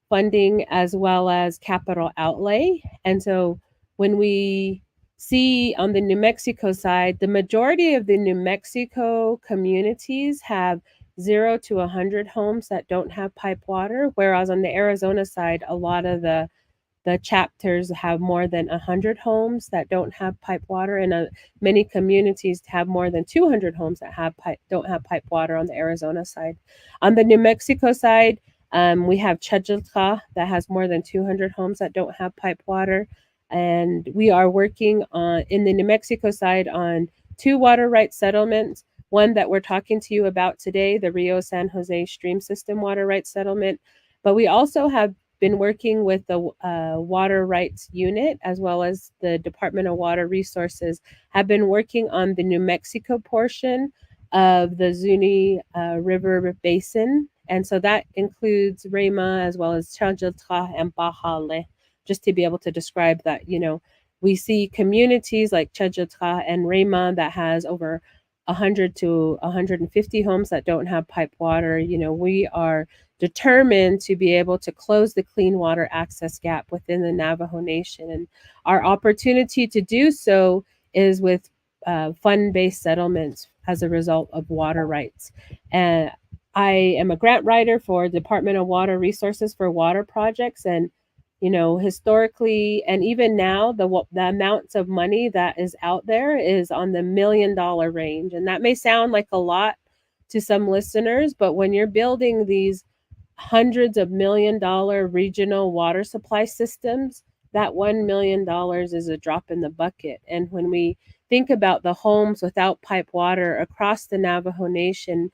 funding, as well as capital outlay. And so when we see on the New Mexico side, the majority of the New Mexico communities have 0 to 100 homes that don't have pipe water, whereas on the Arizona side, a lot of the chapters have more than 100 homes that don't have pipe water, and many communities have more than 200 homes that don't have pipe water on the Arizona side. On the New Mexico side, we have Chajilca that has more than 200 homes that don't have pipe water, and we are working in the New Mexico side on 2 water rights settlements. One that we're talking to you about today, the Rio San Jose Stream System Water Rights Settlement, but we also have been working with the Water Rights Unit, as well as the Department of Water Resources, have been working on the New Mexico portion of the Zuni River Basin. And so that includes Rema, as well as Chajilca and Bahale, just to be able to describe that. We see communities like Chajilca and Rema that has over 100 to 150 homes that don't have pipe water. We are determined to be able to close the clean water access gap within the Navajo Nation. And our opportunity to do so is with fund-based settlements as a result of water rights. And I am a grant writer for Department of Water Resources for water projects. And historically, and even now, the amounts of money that is out there is on the $1 million range. And that may sound like a lot to some listeners, but when you're building these hundreds of $1 million regional water supply systems, that $1 million is a drop in the bucket. And when we think about the homes without pipe water across the Navajo Nation,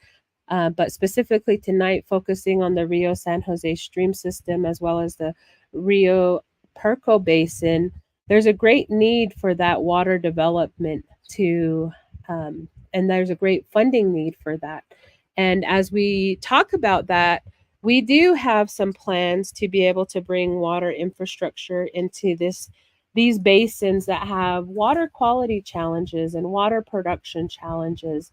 but specifically tonight focusing on the Rio San Jose Stream System, as well as the Rio Puerco Basin, there's a great need for that water development and there's a great funding need for that. And as we talk about that, we do have some plans to be able to bring water infrastructure into these basins that have water quality challenges and water production challenges.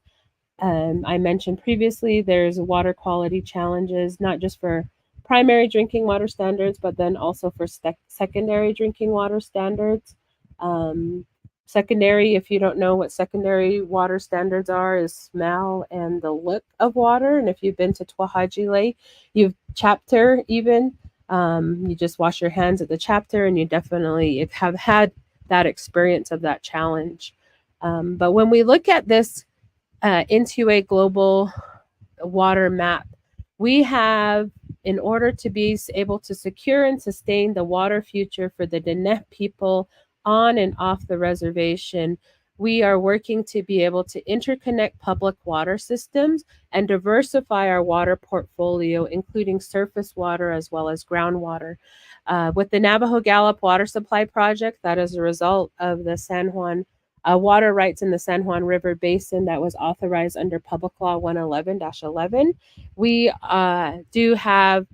I mentioned previously, there's water quality challenges, not just for primary drinking water standards, but then also for secondary drinking water standards. Secondary, if you don't know what secondary water standards are, is smell and the look of water. And if you've been to Tulley-Cordova, you've chapter even, you just wash your hands at the chapter, and you definitely have had that experience of that challenge. But when we look at this into a global water map, we have, in order to be able to secure and sustain the water future for the Diné people on and off the reservation, we are working to be able to interconnect public water systems and diversify our water portfolio, including surface water as well as groundwater. With the Navajo Gallup Water Supply Project, that is a result of the San Juan water rights in the San Juan River Basin that was authorized under Public Law 111-11. We do have,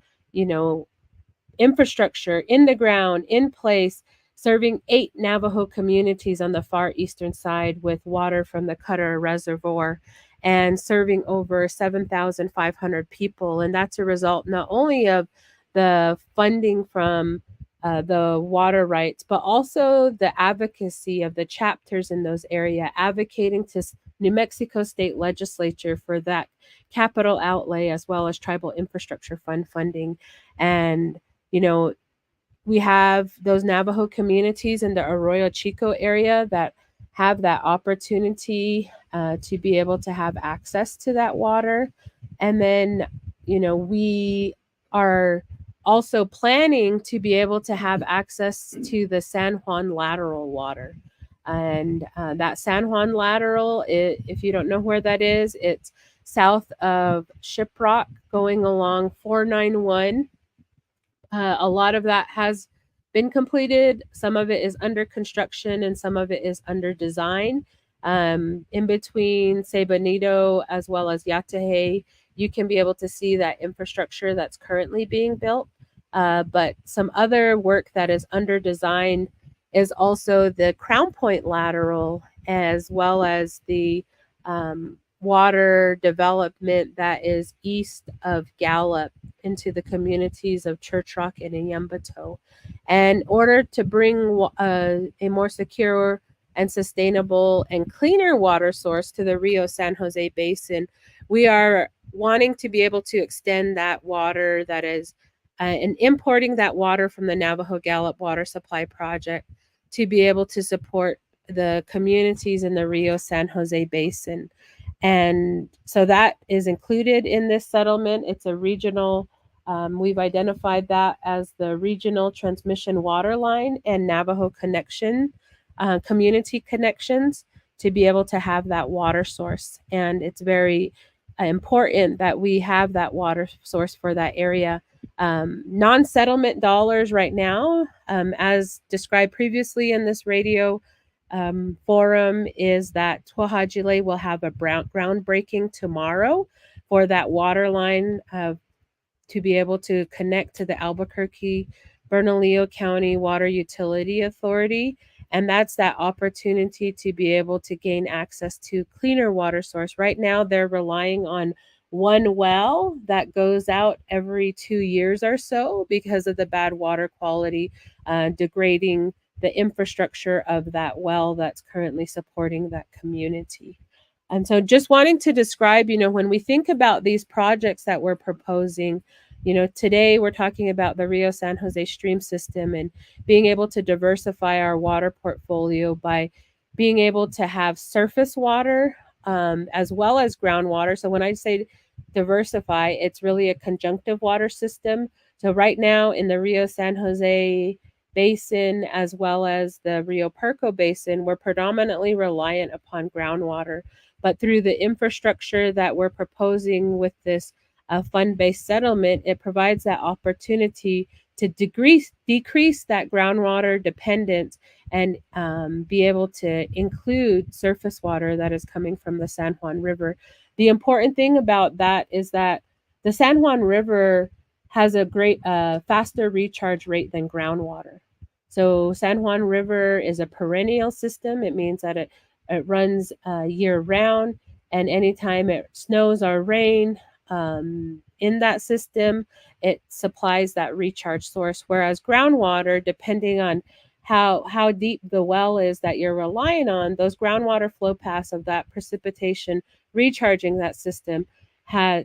infrastructure in the ground, in place, serving 8 Navajo communities on the far eastern side with water from the Cutter Reservoir, and serving over 7,500 people. And that's a result not only of the funding from the water rights, but also the advocacy of the chapters in those areas, advocating to New Mexico State Legislature for that capital outlay, as well as Tribal Infrastructure Fund funding. And we have those Navajo communities in the Arroyo Chico area that have that opportunity to be able to have access to that water. And then, we are also planning to be able to have access to the San Juan lateral water. And that San Juan lateral, if you don't know where that is, it's south of Shiprock going along 491. A lot of that has been completed. Some of it is under construction and some of it is under design. In between Say Benito as well as Yatahe, you can be able to see that infrastructure that's currently being built. But some other work that is under design is also the Crown Point lateral, as well as the water development that is east of Gallup into the communities of Church Rock and Inyambato. And in order to bring a more secure and sustainable and cleaner water source to the Rio San Jose Basin, we are wanting to be able to extend that water that is and importing that water from the Navajo Gallup Water Supply Project to be able to support the communities in the Rio San Jose Basin. And so that is included in this settlement. It's a regional, we've identified that as the regional transmission water line and Navajo connection, community connections, to be able to have that water source. And it's very important that we have that water source for that area. Non-settlement dollars right now, as described previously in this radio forum, is that Tulley-Cordova will have a groundbreaking tomorrow for that water line to be able to connect to the Albuquerque Bernalillo County Water Utility Authority. And that's that opportunity to be able to gain access to cleaner water source. Right now, they're relying on one well that goes out every 2 years or so because of the bad water quality, degrading the infrastructure of that well that's currently supporting that community. And so just wanting to describe, when we think about these projects that we're proposing, today we're talking about the Rio San Jose stream system and being able to diversify our water portfolio by being able to have surface water as well as groundwater. So when I say diversify, it's really a conjunctive water system. So right now in the Rio San Jose Basin, as well as the Rio Perco Basin, we're predominantly reliant upon groundwater. But through the infrastructure that we're proposing with this fund-based settlement, it provides that opportunity to decrease that groundwater dependence and be able to include surface water that is coming from the San Juan River. The important thing about that is that the San Juan River has a great faster recharge rate than groundwater. So San Juan River is a perennial system. It means that it runs year round, and anytime it snows or rain in that system, it supplies that recharge source. Whereas groundwater, depending on how deep the well is that you're relying on, those groundwater flow paths of that precipitation recharging that system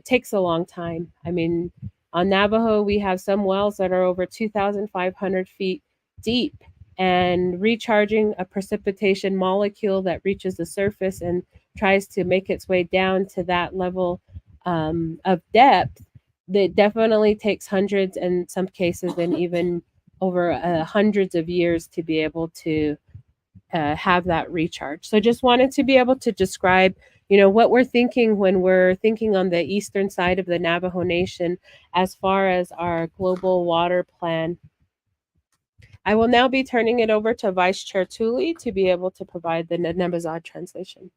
takes a long time. I mean, on Navajo, we have some wells that are over 2,500 feet deep, and recharging a precipitation molecule that reaches the surface and tries to make its way down to that level of depth, that definitely takes hundreds, and some cases, and even over hundreds of years to be able to have that recharge. So just wanted to be able to describe, what we're thinking when we're thinking on the eastern side of the Navajo Nation as far as our global water plan. I will now be turning it over to Vice Chair Tulley to be able to provide the Nabazad translation.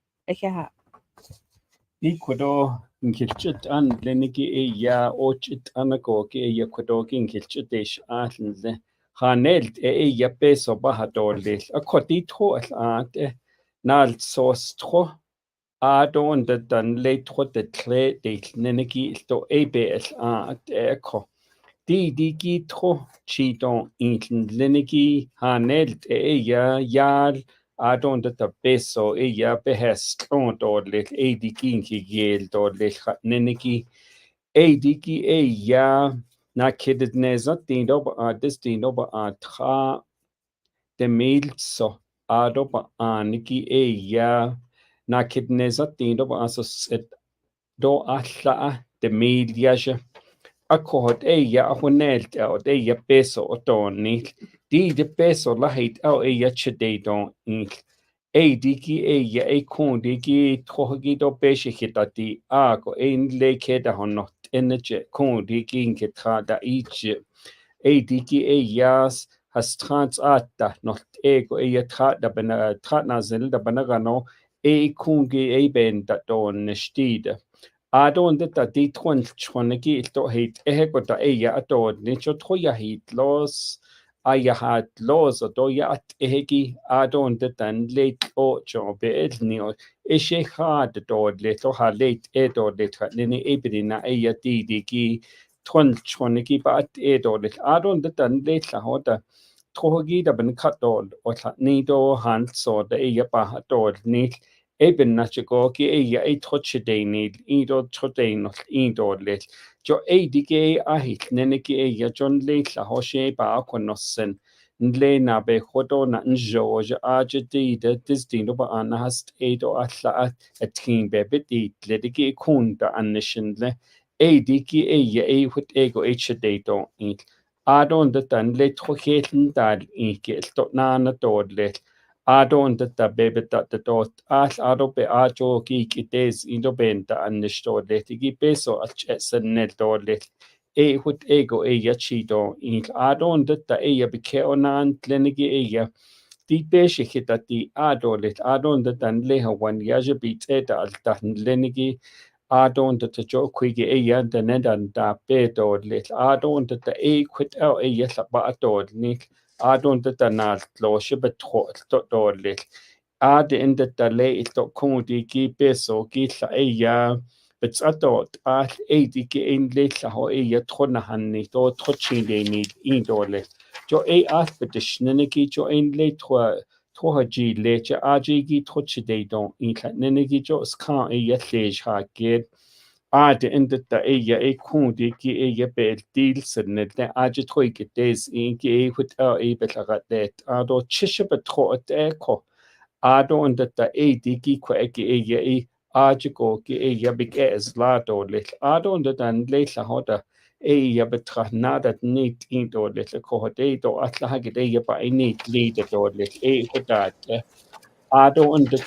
Ecuador ngilchit an leniki ya ochit anako ke ya Ecuador ngilchit ish atle hanelt ya peso bahadole akoti tho at nal sos tho adon de dan le tho de tle de neniki sto abs at eko di ki tho chi don in leniki hanelt ya yal adon de peso ya behest on dodle diki ki yel dodle neniki diki ya na kidet nezat dindo ba destino ba tra de milso ado ba aniki ya na kidet nezat dindo ba so set do alla de miljaje akkohot ja ahonelt out ja peso otoni de peso lahit au ja chededon diki ja kon diki trogi do peshe hitati ako le keda honot energy kon diki ketrada ich diki jas has trans atta not ego ja trada bena trana zelda banagano kungi ben da don stide Adon detta dit chonegi to hit ehekota eya atod nicho toya hit los aya hat los otoya at ehegi adon detta late o jobe elnio eshe had dod leto ha late edod letra nini ebina eya didiki chonegi ba at edod adon detta late la hoda togi da ben katod o nido hand so da eya ba atod nit Eben nachgo ki trochedeni ido trodein ido let jo dige ahit neneki John late la hoshe ba konossen nle na be hodo na njo aje de disdino ba an hast edo alla at team be bit ledige kunda annishinle dige hut ego hdeto it adon de tan let trocheten dal ikke stot na na dodlet Adon da bebe da dot ado be ajo ki kites indo benta annisto letigi peso sen nel dolet hut ego ja chido in adon da bike onan tlenigi di peshe hitati adolet adon da dan leha wan yaje bit al dan lenigi adon da jo kwige da nedan da be dolet adon da quit out ba adod nik adon da nal loshe betro dolet ad in da le to kundi ki peso ki la betsadot di ki in le la ho trona hanni to trochinde ni in dolet jo betishne ki jo in le Tohaji leche ajigi tochide don in nenegi jo skan lej ha ged ade indet da kundi ki bel deal sednet ne aje toike des in ki hut betlagat det ado chishe betro ko ado indet da digi ko aje go ki big es lato lit ado indet dan lecha hoda betracht niet in door dit kohode do atlaha gede ba niet leader door dit hodat ado und da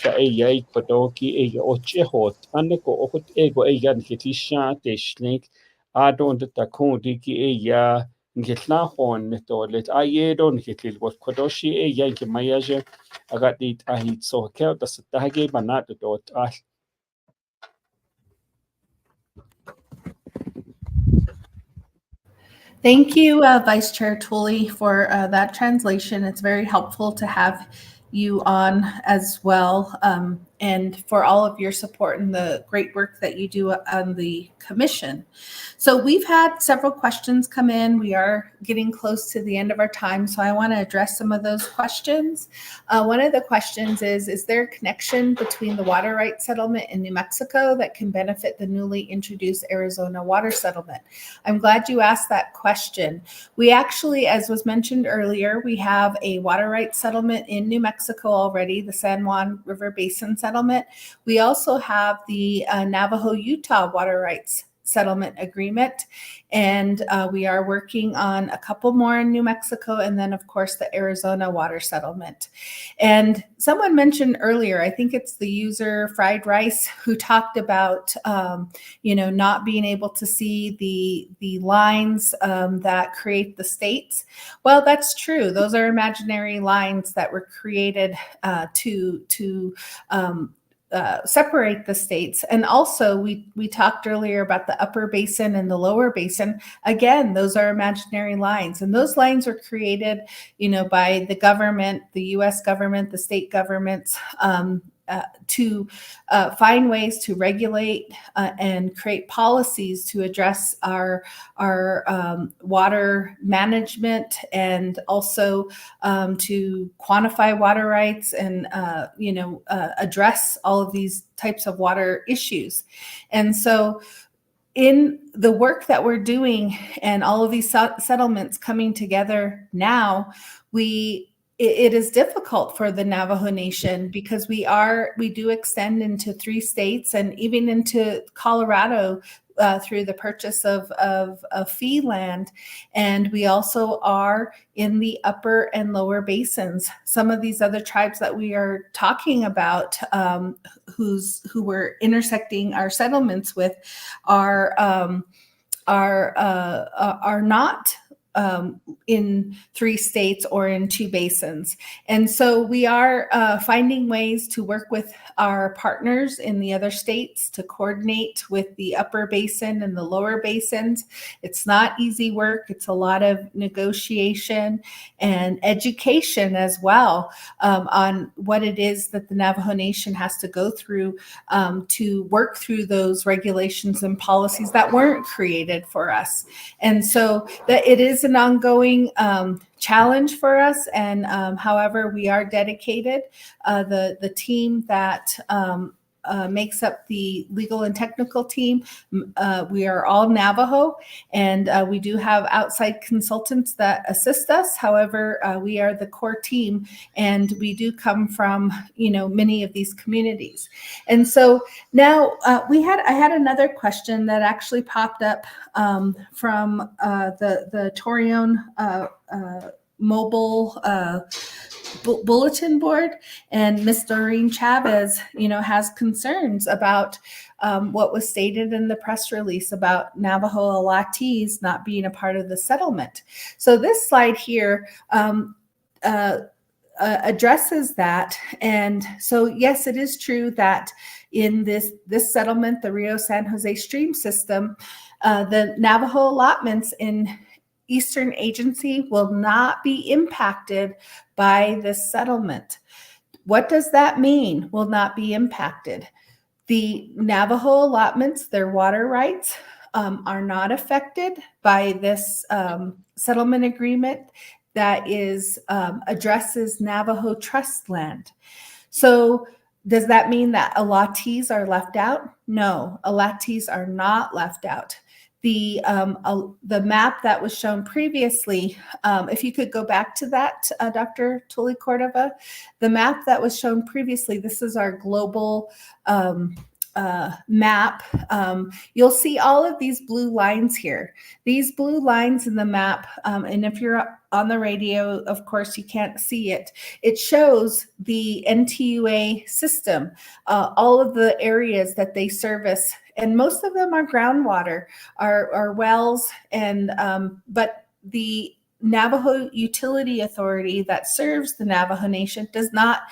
kodoki oche hot aneko ohot ego yan hitisha teshnik ado und da kodi ki ngitla hon tolet ayedon hitil was kodoshi yan ki mayaje agadit ahit so kel das tage banat dot
Thank you, Vice Chair Tulley, for that translation. It's very helpful to have you on as well. and for all of your support and the great work that you do on the commission. So we've had several questions come in. We are getting close to the end of our time, so I want to address some of those questions. One of the questions is there a connection between the water rights settlement in New Mexico that can benefit the newly introduced Arizona water settlement? I'm glad you asked that question. We actually, as was mentioned earlier, we have a water rights settlement in New Mexico already, the San Juan River Basin settlement. We also have the Navajo-Utah water rights settlement agreement, and we are working on a couple more in New Mexico, and then of course the Arizona water settlement. And someone mentioned earlier, I think it's the user Fried Rice, who talked about not being able to see the lines that create the states. Well, that's true. Those are imaginary lines that were created to separate the states. And also we talked earlier about the upper basin and the lower basin. Again, those are imaginary lines, and those lines were created, by the government, the US government, the state governments, to find ways to regulate and create policies to address our water management, and also to quantify water rights and address all of these types of water issues. And so in the work that we're doing and all of these settlements coming together now, it is difficult for the Navajo Nation because we do extend into 3 states and even into Colorado through the purchase of fee land. And we also are in the upper and lower basins. Some of these other tribes that we are talking about, who we're intersecting our settlements with, are not in 3 states or in 2 basins. And so we are finding ways to work with our partners in the other states to coordinate with the upper basin and the lower basins. It's not easy work. It's a lot of negotiation and education as well on what it is that the Navajo Nation has to go through to work through those regulations and policies that weren't created for us. And so that it is an ongoing challenge for us. And however, we are dedicated. The team that makes up the legal and technical team, we are all Navajo, and we do have outside consultants that assist us. However, we are the core team, and we do come from many of these communities. And so now I had another question that actually popped up from the Torreon mobile bulletin board, and Ms. Doreen Chavez, has concerns about what was stated in the press release about Navajo Alatees not being a part of the settlement. So this slide here addresses that. And so, yes, it is true that in this settlement, the Rio San Jose stream system, the Navajo allotments in Eastern Agency will not be impacted by this settlement. What does that mean, will not be impacted? The Navajo allotments, their water rights, are not affected by this settlement agreement that addresses Navajo trust land. So does that mean that Alatees are left out? No, Alatees are not left out. The map that was shown previously, if you could go back to that, Dr. Tulley-Cordova, the map that was shown previously, this is our global map. You'll see all of these blue lines here. These blue lines in the map, and if you're on the radio, of course, you can't see it. It shows the NTUA system, all of the areas that they service, and most of them are groundwater, are wells, and but the Navajo Utility Authority that serves the Navajo Nation does not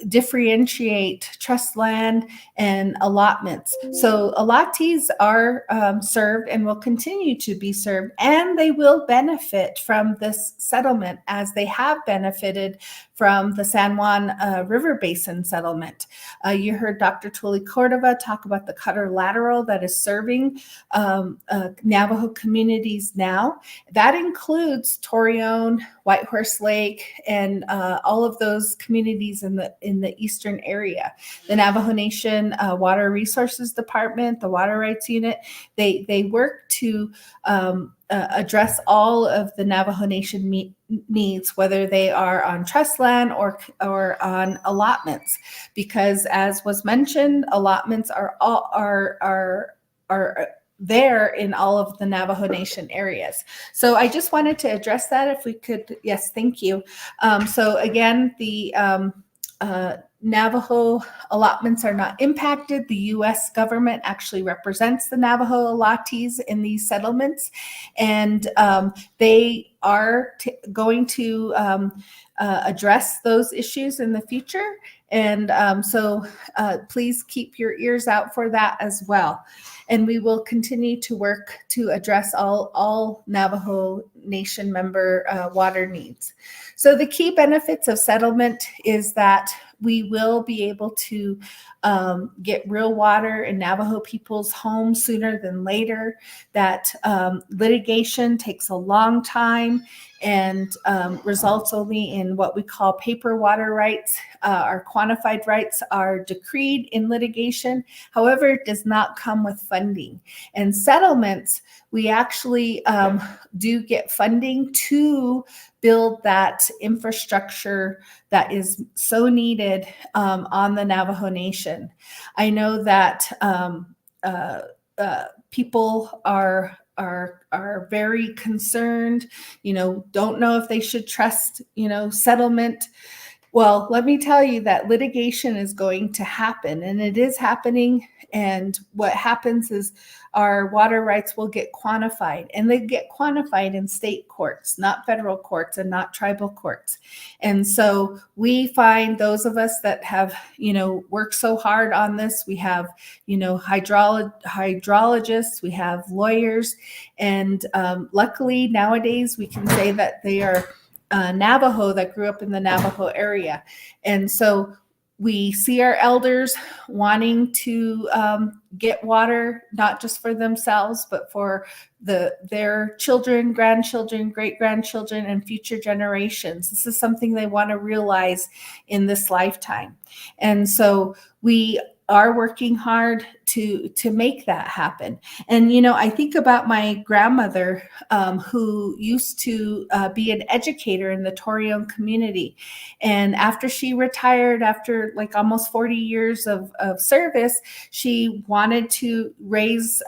differentiate trust land and allotments. So allottees are served and will continue to be served, and they will benefit from this settlement as they have benefited from the San Juan River Basin settlement. You heard Dr. Tulley-Cordova talk about the Cutter Lateral that is serving Navajo communities now. That includes Torreon, Whitehorse Lake, and all of those communities in the eastern area. The Navajo Nation Water Resources Department, the Water Rights Unit, they work to address all of the Navajo Nation needs, whether they are on trust land or on allotments, because as was mentioned, allotments are there in all of the Navajo Nation areas. So I just wanted to address that if we could. Yes, thank you. So again, the Navajo allotments are not impacted. The U.S. government actually represents the Navajo allottees in these settlements, and they are going to address those issues in the future. And so please keep your ears out for that as well. And we will continue to work to address all Navajo Nation member water needs. So the key benefits of settlement is that we will be able to get real water in Navajo people's homes sooner than later, that litigation takes a long time and results only in what we call paper water rights. Our quantified rights are decreed in litigation. However, it does not come with funding. And settlements, we actually do get funding to build that infrastructure that is so needed on the Navajo Nation. I know that people are very concerned, don't know if they should trust, settlement. Well, let me tell you that litigation is going to happen, and it is happening. And what happens is our water rights will get quantified, and they get quantified in state courts, not federal courts and not tribal courts. And so we find those of us that have, worked so hard on this, we have, hydrologists, we have lawyers, and luckily nowadays we can say that they are Navajo that grew up in the Navajo area. And so we see our elders wanting to get water, not just for themselves, but for their children, grandchildren, great-grandchildren, and future generations. This is something they want to realize in this lifetime. And so we are working hard to make that happen. And, I think about my grandmother who used to be an educator in the Torreon community. And after she retired, after like almost 40 years of service, she wanted to raise,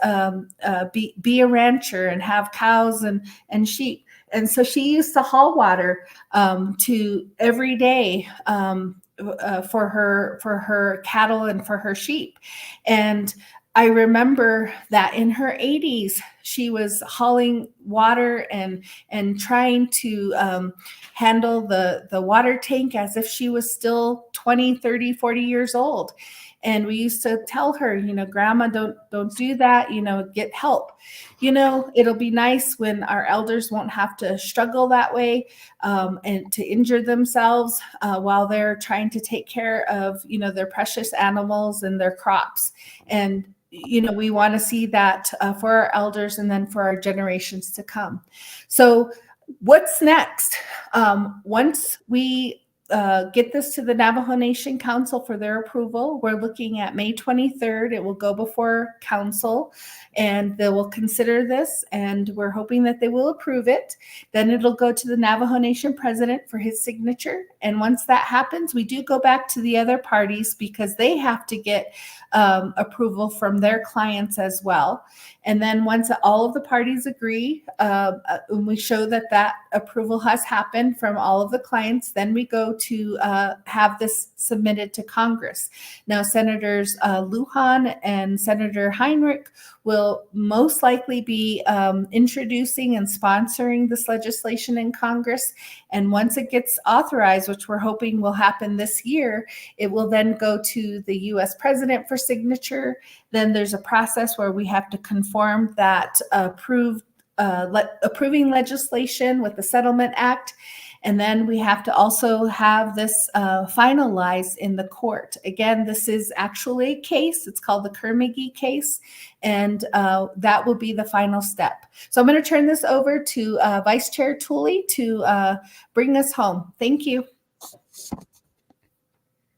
be a rancher and have cows and sheep. And so she used to haul water to every day for her cattle and for her sheep. And I remember that in her 80s, she was hauling water and trying to handle the water tank as if she was still 20, 30, 40 years old. And we used to tell her, Grandma, don't do that, get help. It'll be nice when our elders won't have to struggle that way and to injure themselves while they're trying to take care of, their precious animals and their crops. And, we want to see that for our elders and then for our generations to come. So what's next? Once we get this to the Navajo Nation Council for their approval, we're looking at May 23rd. It will go before council and they will consider this, and we're hoping that they will approve it. Then it'll go to the Navajo Nation president for his signature. And once that happens, we do go back to the other parties because they have to get approval from their clients as well. And then once all of the parties agree, and we show that approval has happened from all of the clients, then we go to have this submitted to Congress. Now, Senators Lujan and Senator Heinrich will most likely be introducing and sponsoring this legislation in Congress. And once it gets authorized, which we're hoping will happen this year, it will then go to the U.S. President for signature. Then there's a process where we have to conform that approving legislation with the Settlement Act. And then we have to also have this finalized in the court. Again, this is actually a case. It's called the Kerr-McGee case, and that will be the final step. So I'm going to turn this over to Vice Chair Tulley to bring us home. Thank you.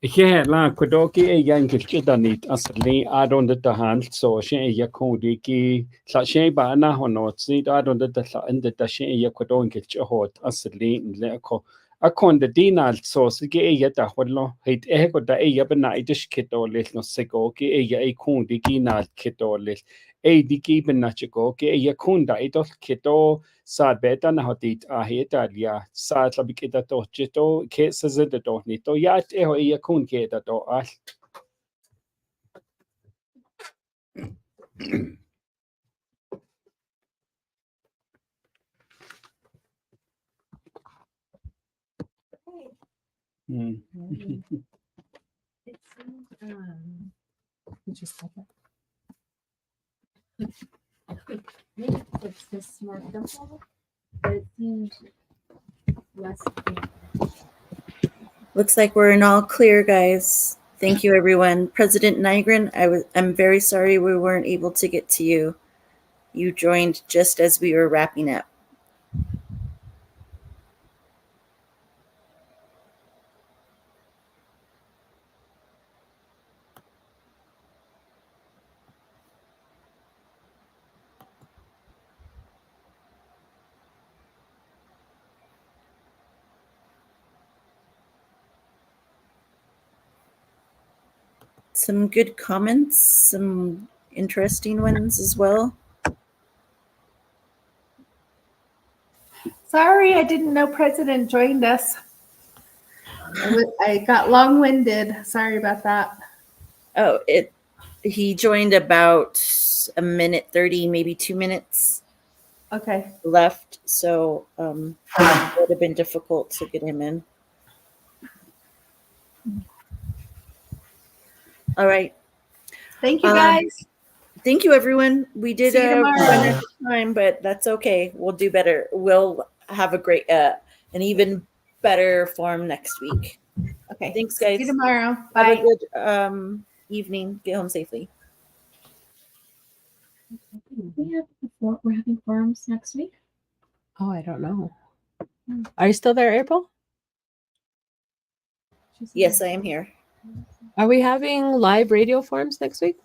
Yeah, la kudoki e yang kidanit asli adon de hand so she ya kodiki sa she ba na honot si adon de sa ende da she ya kodon hot asli le ko akon de dinal so sige e ya da hollo heit e ko da e ya bena idish kitolis no sego ki e ya e kondiki na kitolis e diki bena chiko ki e ya kunda idol kito sa beta na hotit a heta lia sa tlabik ida to chito ke sa zeda to ni to ya e ho ya kun ke da to al
It seems, maybe it's this more simple, but it seems less clear.
Looks like we're in all clear, guys. Thank you, everyone. President Nygren, I'm very sorry we weren't able to get to you. You joined just as we were wrapping up. Some good comments, some interesting ones as well.
Sorry, I didn't know President joined us. I got long-winded. Sorry about that.
Oh, he joined about a minute 30, maybe 2 minutes
Okay.
left. So it would have been difficult to get him in. All right.
Thank you, guys.
Thank you, everyone. We did
See you
run
tomorrow.
out of time, but that's okay. We'll do better. We'll have a great, an even better form next week.
Okay.
Thanks, guys.
See you tomorrow.
Have
Bye.
a good evening. Get home safely.
We're having forums next week.
Oh, I don't know. Are you still there, April?
Yes, I am here.
Are we having live radio forums next week?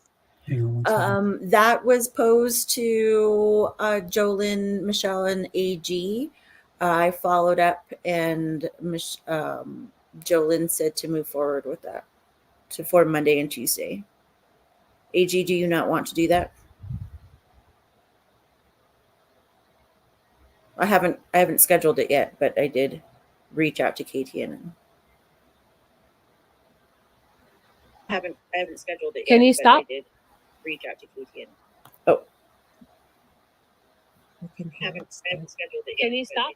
That was posed to Jolyn, Michelle, and AG. I followed up, and Jolyn said to move forward with that for Monday and Tuesday. AG, do you not want to do that? I haven't scheduled it yet, but I did reach out to KTN. I haven't scheduled it yet.
Can you
but
stop?
I did reach out to KTN. Oh. Haven't scheduled it yet.
Can you stop?